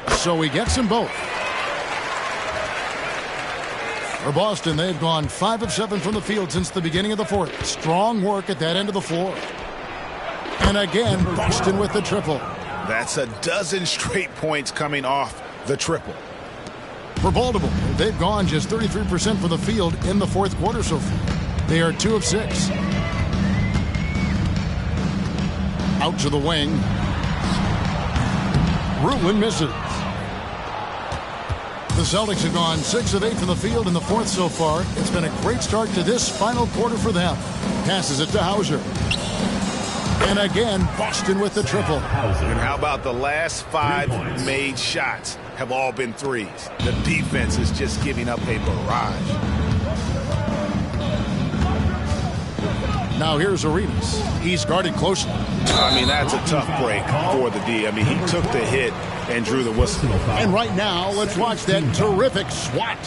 So he gets them both. For Boston, they've gone 5 of 7 from the field since the beginning of the fourth. Strong work at that end of the floor. And again, Boston with the triple. That's a dozen straight points coming off the triple. For Baltimore, they've gone just 33% from the field in the fourth quarter so far. They are 2 of 6. Out to the wing. Rulin misses. The Celtics have gone 6 of 8 from the field in the fourth so far. It's been a great start to this final quarter for them. Passes it to Hauser. And again, Boston with the triple. And how about the last 5 made shots have all been threes? The defense is just giving up a barrage. Now here's Arenas. He's guarded closely. I mean, that's a tough break for the D. I mean, he took the hit and drew the whistle. And right now, let's watch that terrific swat.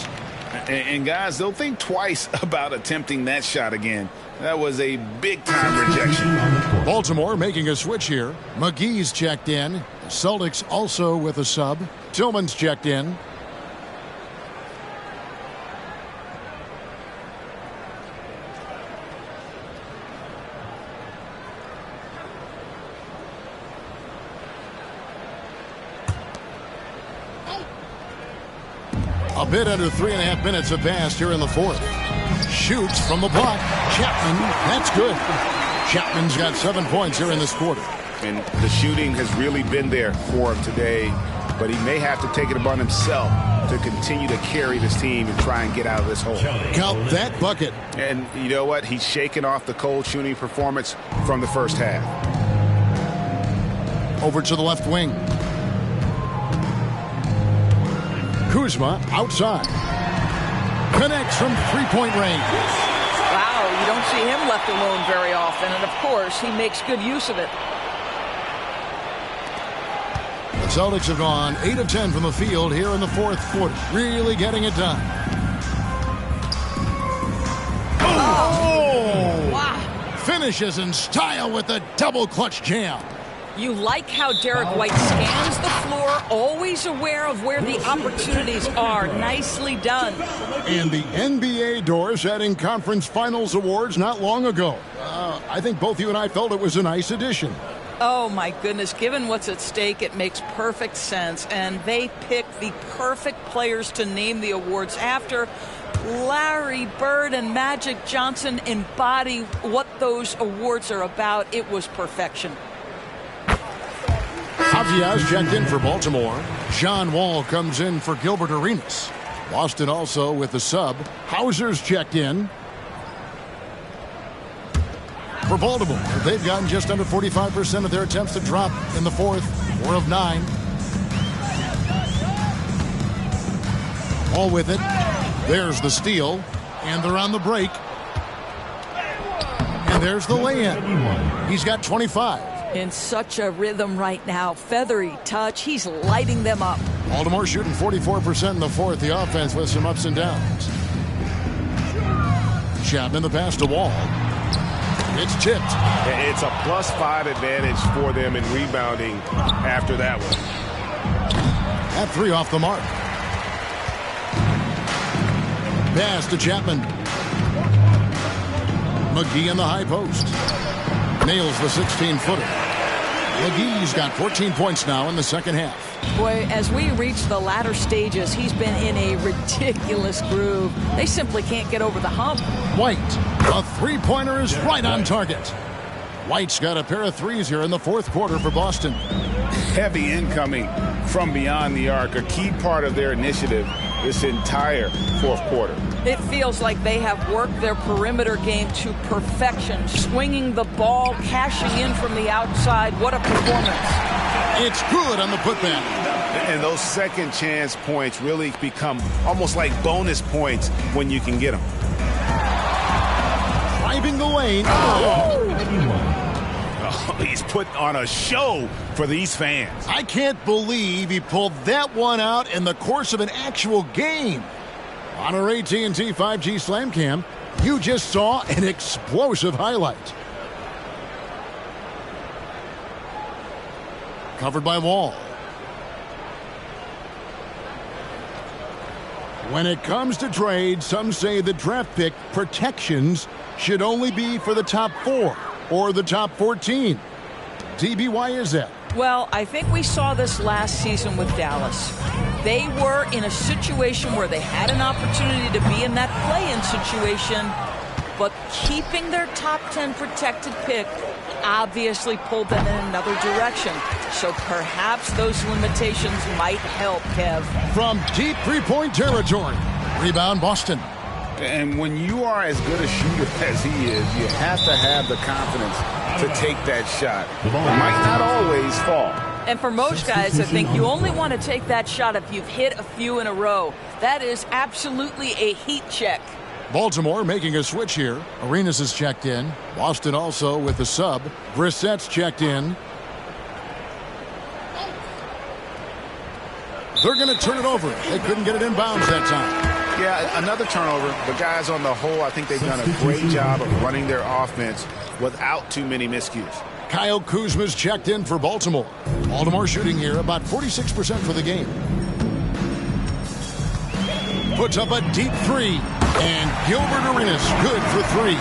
And guys, they'll think twice about attempting that shot again. That was a big-time rejection. Baltimore making a switch here. McGee's checked in. Celtics also with a sub. Tillman's checked in. A bit under 3.5 minutes have passed here in the fourth. Shoots from the block. Chapman, that's good. Chapman's got 7 points here in this quarter. And the shooting has really been there for him today, but he may have to take it upon himself to continue to carry this team and try and get out of this hole. Count that bucket. And you know what? He's shaking off the cold shooting performance from the first half. Over to the left wing. Kuzma outside. Connects from three-point range. Wow, you don't see him left alone very often, and of course, he makes good use of it. The Celtics have gone 8 of 10 from the field here in the fourth quarter. Really getting it done. Oh! Wow. Finishes in style with the double clutch jam. You like how Derek White scans the floor, always aware of where the opportunities are. Nicely done. And the NBA doors setting conference finals awards not long ago. I think both you and I felt it was a nice addition. Oh, my goodness. Given what's at stake, it makes perfect sense. And they picked the perfect players to name the awards after. Larry Bird and Magic Johnson embody what those awards are about. It was perfection. Aviaz checked in for Baltimore. John Wall comes in for Gilbert Arenas. Boston also with the sub. Hauser's checked in. For Baltimore, they've gotten just under 45% of their attempts to drop in the fourth. 4 of 9. All with it. There's the steal. And they're on the break. And there's the lay-in. He's got 25. In such a rhythm right now. Feathery touch. He's lighting them up. Baltimore shooting 44% in the fourth. The offense with some ups and downs. Chapman the pass to Wall. It's tipped. It's a +5 advantage for them in rebounding after that one. That 3 off the mark. Pass to Chapman. McGee in the high post. Nails the 16-footer. McGee's got 14 points now in the second half. Boy, as we reach the latter stages, he's been in a ridiculous groove. They simply can't get over the hump. White, a three-pointer is right on target. White's got a pair of threes here in the fourth quarter for Boston. Heavy incoming from beyond the arc, a key part of their initiative this entire fourth quarter. It feels like they have worked their perimeter game to perfection, swinging the ball, cashing in from the outside. What a performance. It's good on the putback. And those second chance points really become almost like bonus points when you can get them. Driving the lane. Oh, he's put on a show for these fans. I can't believe he pulled that one out in the course of an actual game. On our AT&T 5G Slam Cam, you just saw an explosive highlight. Covered by Wall. When it comes to trades, some say the draft pick protections should only be for the top 4 or the top 14. DB, why is that? Well, I think we saw this last season with Dallas. They were in a situation where they had an opportunity to be in that play-in situation, but keeping their top 10 protected pick obviously pulled them in another direction. So perhaps those limitations might help, Kev. From deep three-point territory. Rebound, Boston. And when you are as good a shooter as he is, you have to have the confidence to take that shot. It might not always fall. And for most guys, I think you only want to take that shot if you've hit a few in a row. That is absolutely a heat check. Baltimore making a switch here. Arenas is checked in. Boston also with the sub. Brissett's checked in. They're going to turn it over. They couldn't get it in bounds that time. Yeah, another turnover. The guys on the whole, I think they've done a great job of running their offense without too many miscues. Kyle Kuzma's checked in for Baltimore. Baltimore shooting here about 46% for the game. Puts up a deep three. And Gilbert Arenas good for 3.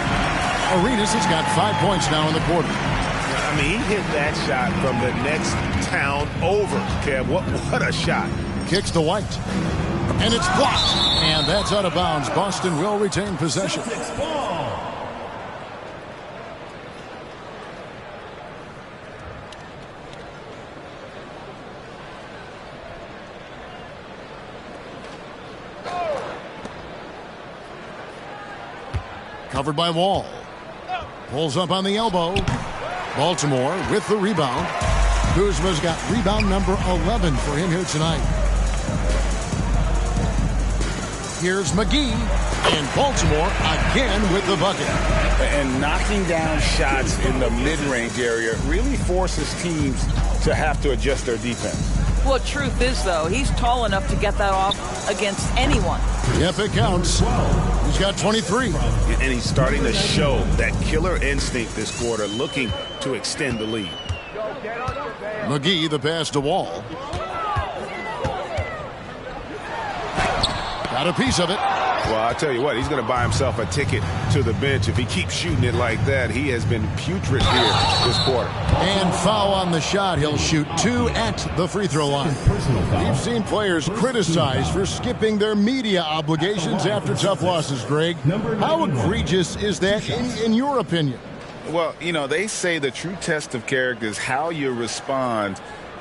Arenas has got 5 points now in the quarter. I mean, he hit that shot from the next town over, Kev. What a shot. Kicks to White. And it's blocked. And that's out of bounds. Boston will retain possession. Covered by Wall. Pulls up on the elbow. Baltimore with the rebound. Kuzma's got rebound number 11 for him here tonight. Here's McGee. And Baltimore again with the bucket. And knocking down shots in the mid-range area really forces teams to have to adjust their defense. Well, truth is, though, he's tall enough to get that off against anyone. Yep, it counts. He's got 23. And he's starting to show that killer instinct this quarter, looking to extend the lead. McGee, the pass to Wall. Got a piece of it. Well, I'll tell you what, he's going to buy himself a ticket to the bench. If he keeps shooting it like that, he has been putrid here this quarter. And foul on the shot. He'll shoot 2 at the free throw line. We've seen players criticized for skipping their media obligations after tough losses, Greg. How egregious is that in your opinion? Well, you know, they say the true test of character is how you respond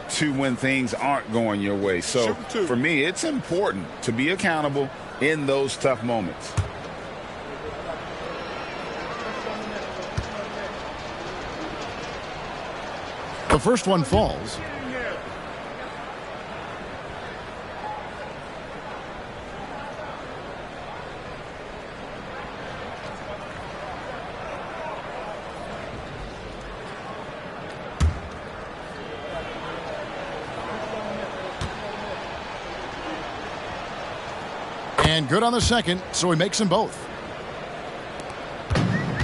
to when things aren't going your way. So for me, it's important to be accountable in those tough moments. The first one falls. And good on the second, so he makes them both.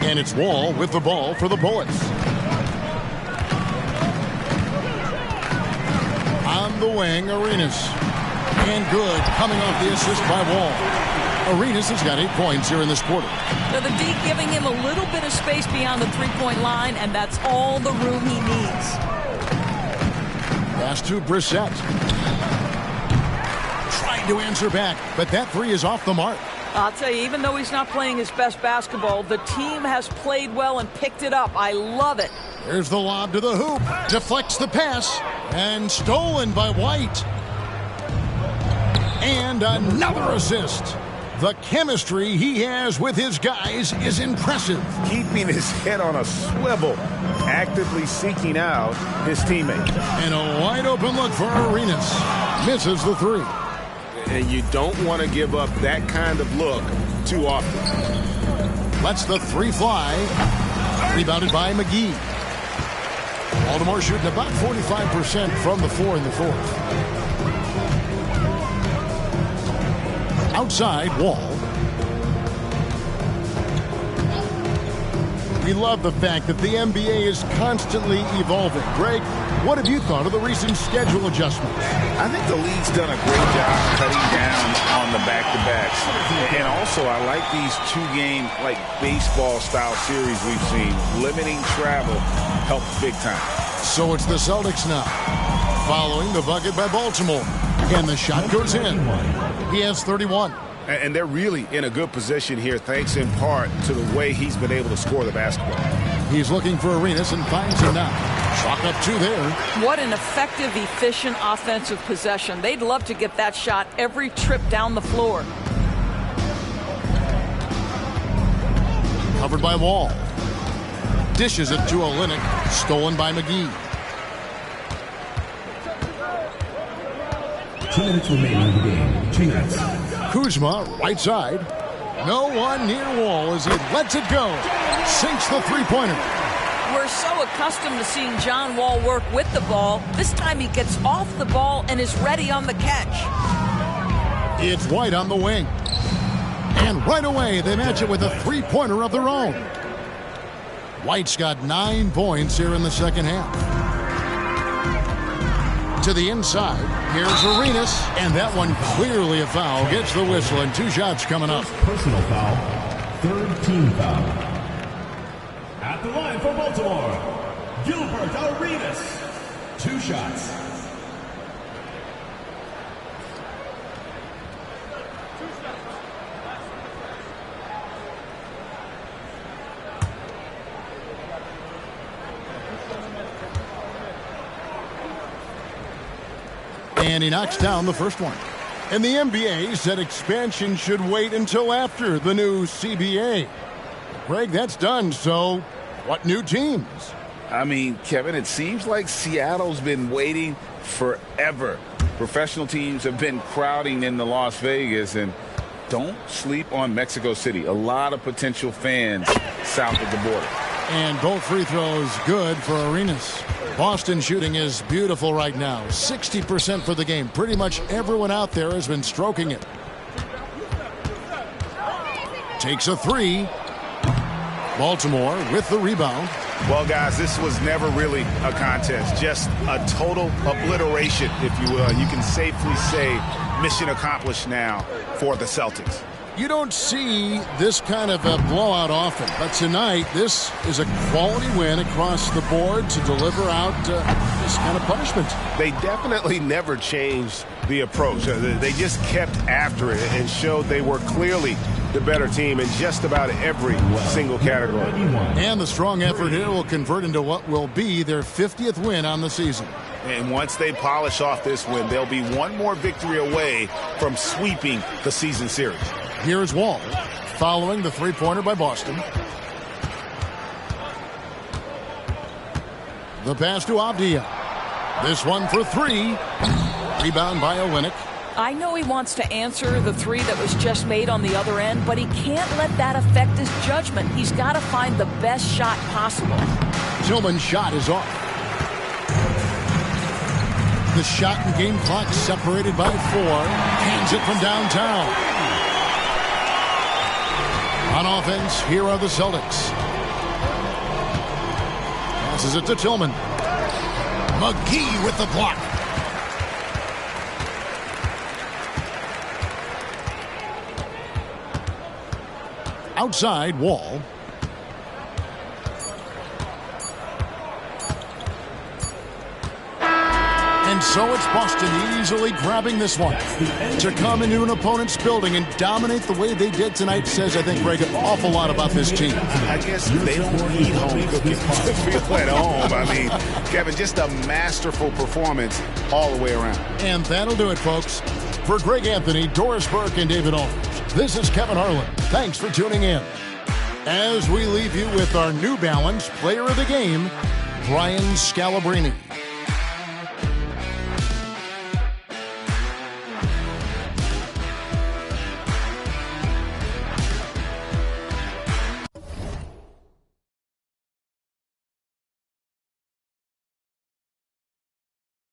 And it's Wall with the ball for the Bullets. On the wing, Arenas. And good, coming off the assist by Wall. Arenas has got 8 points here in this quarter. Now the D giving him a little bit of space beyond the three-point line, and that's all the room he needs. Pass to Brissett. To answer back, but that 3 is off the mark. I'll tell you, even though he's not playing his best basketball, the team has played well and picked it up. I love it. There's the lob to the hoop. Deflects the pass. And stolen by White. And another assist. The chemistry he has with his guys is impressive. Keeping his head on a swivel, actively seeking out his teammates. And a wide open look for Arenas. Misses the three. And you don't want to give up that kind of look too often. Lets the three fly. Rebounded by McGee. Baltimore shooting about 45% from the floor in the fourth. Outside, Wall. We love the fact that the NBA is constantly evolving. Greg, what have you thought of the recent schedule adjustments? I think the league's done a great job cutting down on the back-to-backs. And also, I like these two-game, like baseball-style series we've seen. Limiting travel helps big time. So it's the Celtics now, following the bucket by Baltimore. And the shot goes in. He has 31. And they're really in a good position here, thanks in part to the way he's been able to score the basketball. He's looking for Arenas and finds him now. Chalk up two there. What an effective, efficient offensive possession. They'd love to get that shot every trip down the floor. Covered by Wall. Dishes it to Olynyk. Stolen by McGee. 2 minutes remaining in the game. 2 minutes. Kuzma, right side. No one near Wall as he lets it go. Sinks the three-pointer. We're so accustomed to seeing John Wall work with the ball. This time he gets off the ball and is ready on the catch. It's White on the wing. And right away they match it with a three-pointer of their own. White's got 9 points here in the second half. To the inside. Here's Arenas. And that one clearly a foul. Gets the whistle and 2 shots coming up. Personal foul. 3rd team foul. At the line for Baltimore, Gilbert Arenas. 2 shots. And he knocks down the first one. And the NBA said expansion should wait until after the new CBA. Greg, that's done, so what new teams? I mean, Kevin, it seems like Seattle's been waiting forever. Professional teams have been crowding into Las Vegas, and don't sleep on Mexico City. A lot of potential fans south of the border. And both free throws good for Arenas. Boston shooting is beautiful right now. 60% for the game. Pretty much everyone out there has been stroking it. Takes a three. Baltimore with the rebound. Well, guys, this was never really a contest. Just a total obliteration, if you will. You can safely say mission accomplished now for the Celtics. You don't see this kind of a blowout often, but tonight this is a quality win across the board to deliver out this kind of punishment. They definitely never changed the approach. They just kept after it and showed they were clearly the better team in just about every single category. And the strong effort here will convert into what will be their 50th win on the season. And once they polish off this win, they'll be one more victory away from sweeping the season series. Here is Wall, following the three-pointer by Boston. The pass to Avdia. This one for three. Rebound by Olynyk. I know he wants to answer the three that was just made on the other end, but he can't let that affect his judgment. He's got to find the best shot possible. Tillman's shot is off. The shot and game clock separated by 4. Hands it from downtown. On offense, here are the Celtics. Passes it to Tillman. McGee with the block. Outside, Wall. And So it's Boston easily grabbing this one. To come into an opponent's building and dominate the way they did tonight says, I think, Greg, an awful lot about this team. I guess they don't need home cooking to feel at home. I mean, Kevin, just a masterful performance all the way around. And that'll do it, folks. For Greg Anthony, Doris Burke, and David Aldridge, this is Kevin Harlan. Thanks for tuning in. As we leave you with our New Balance Player of the Game, Brian Scalabrine.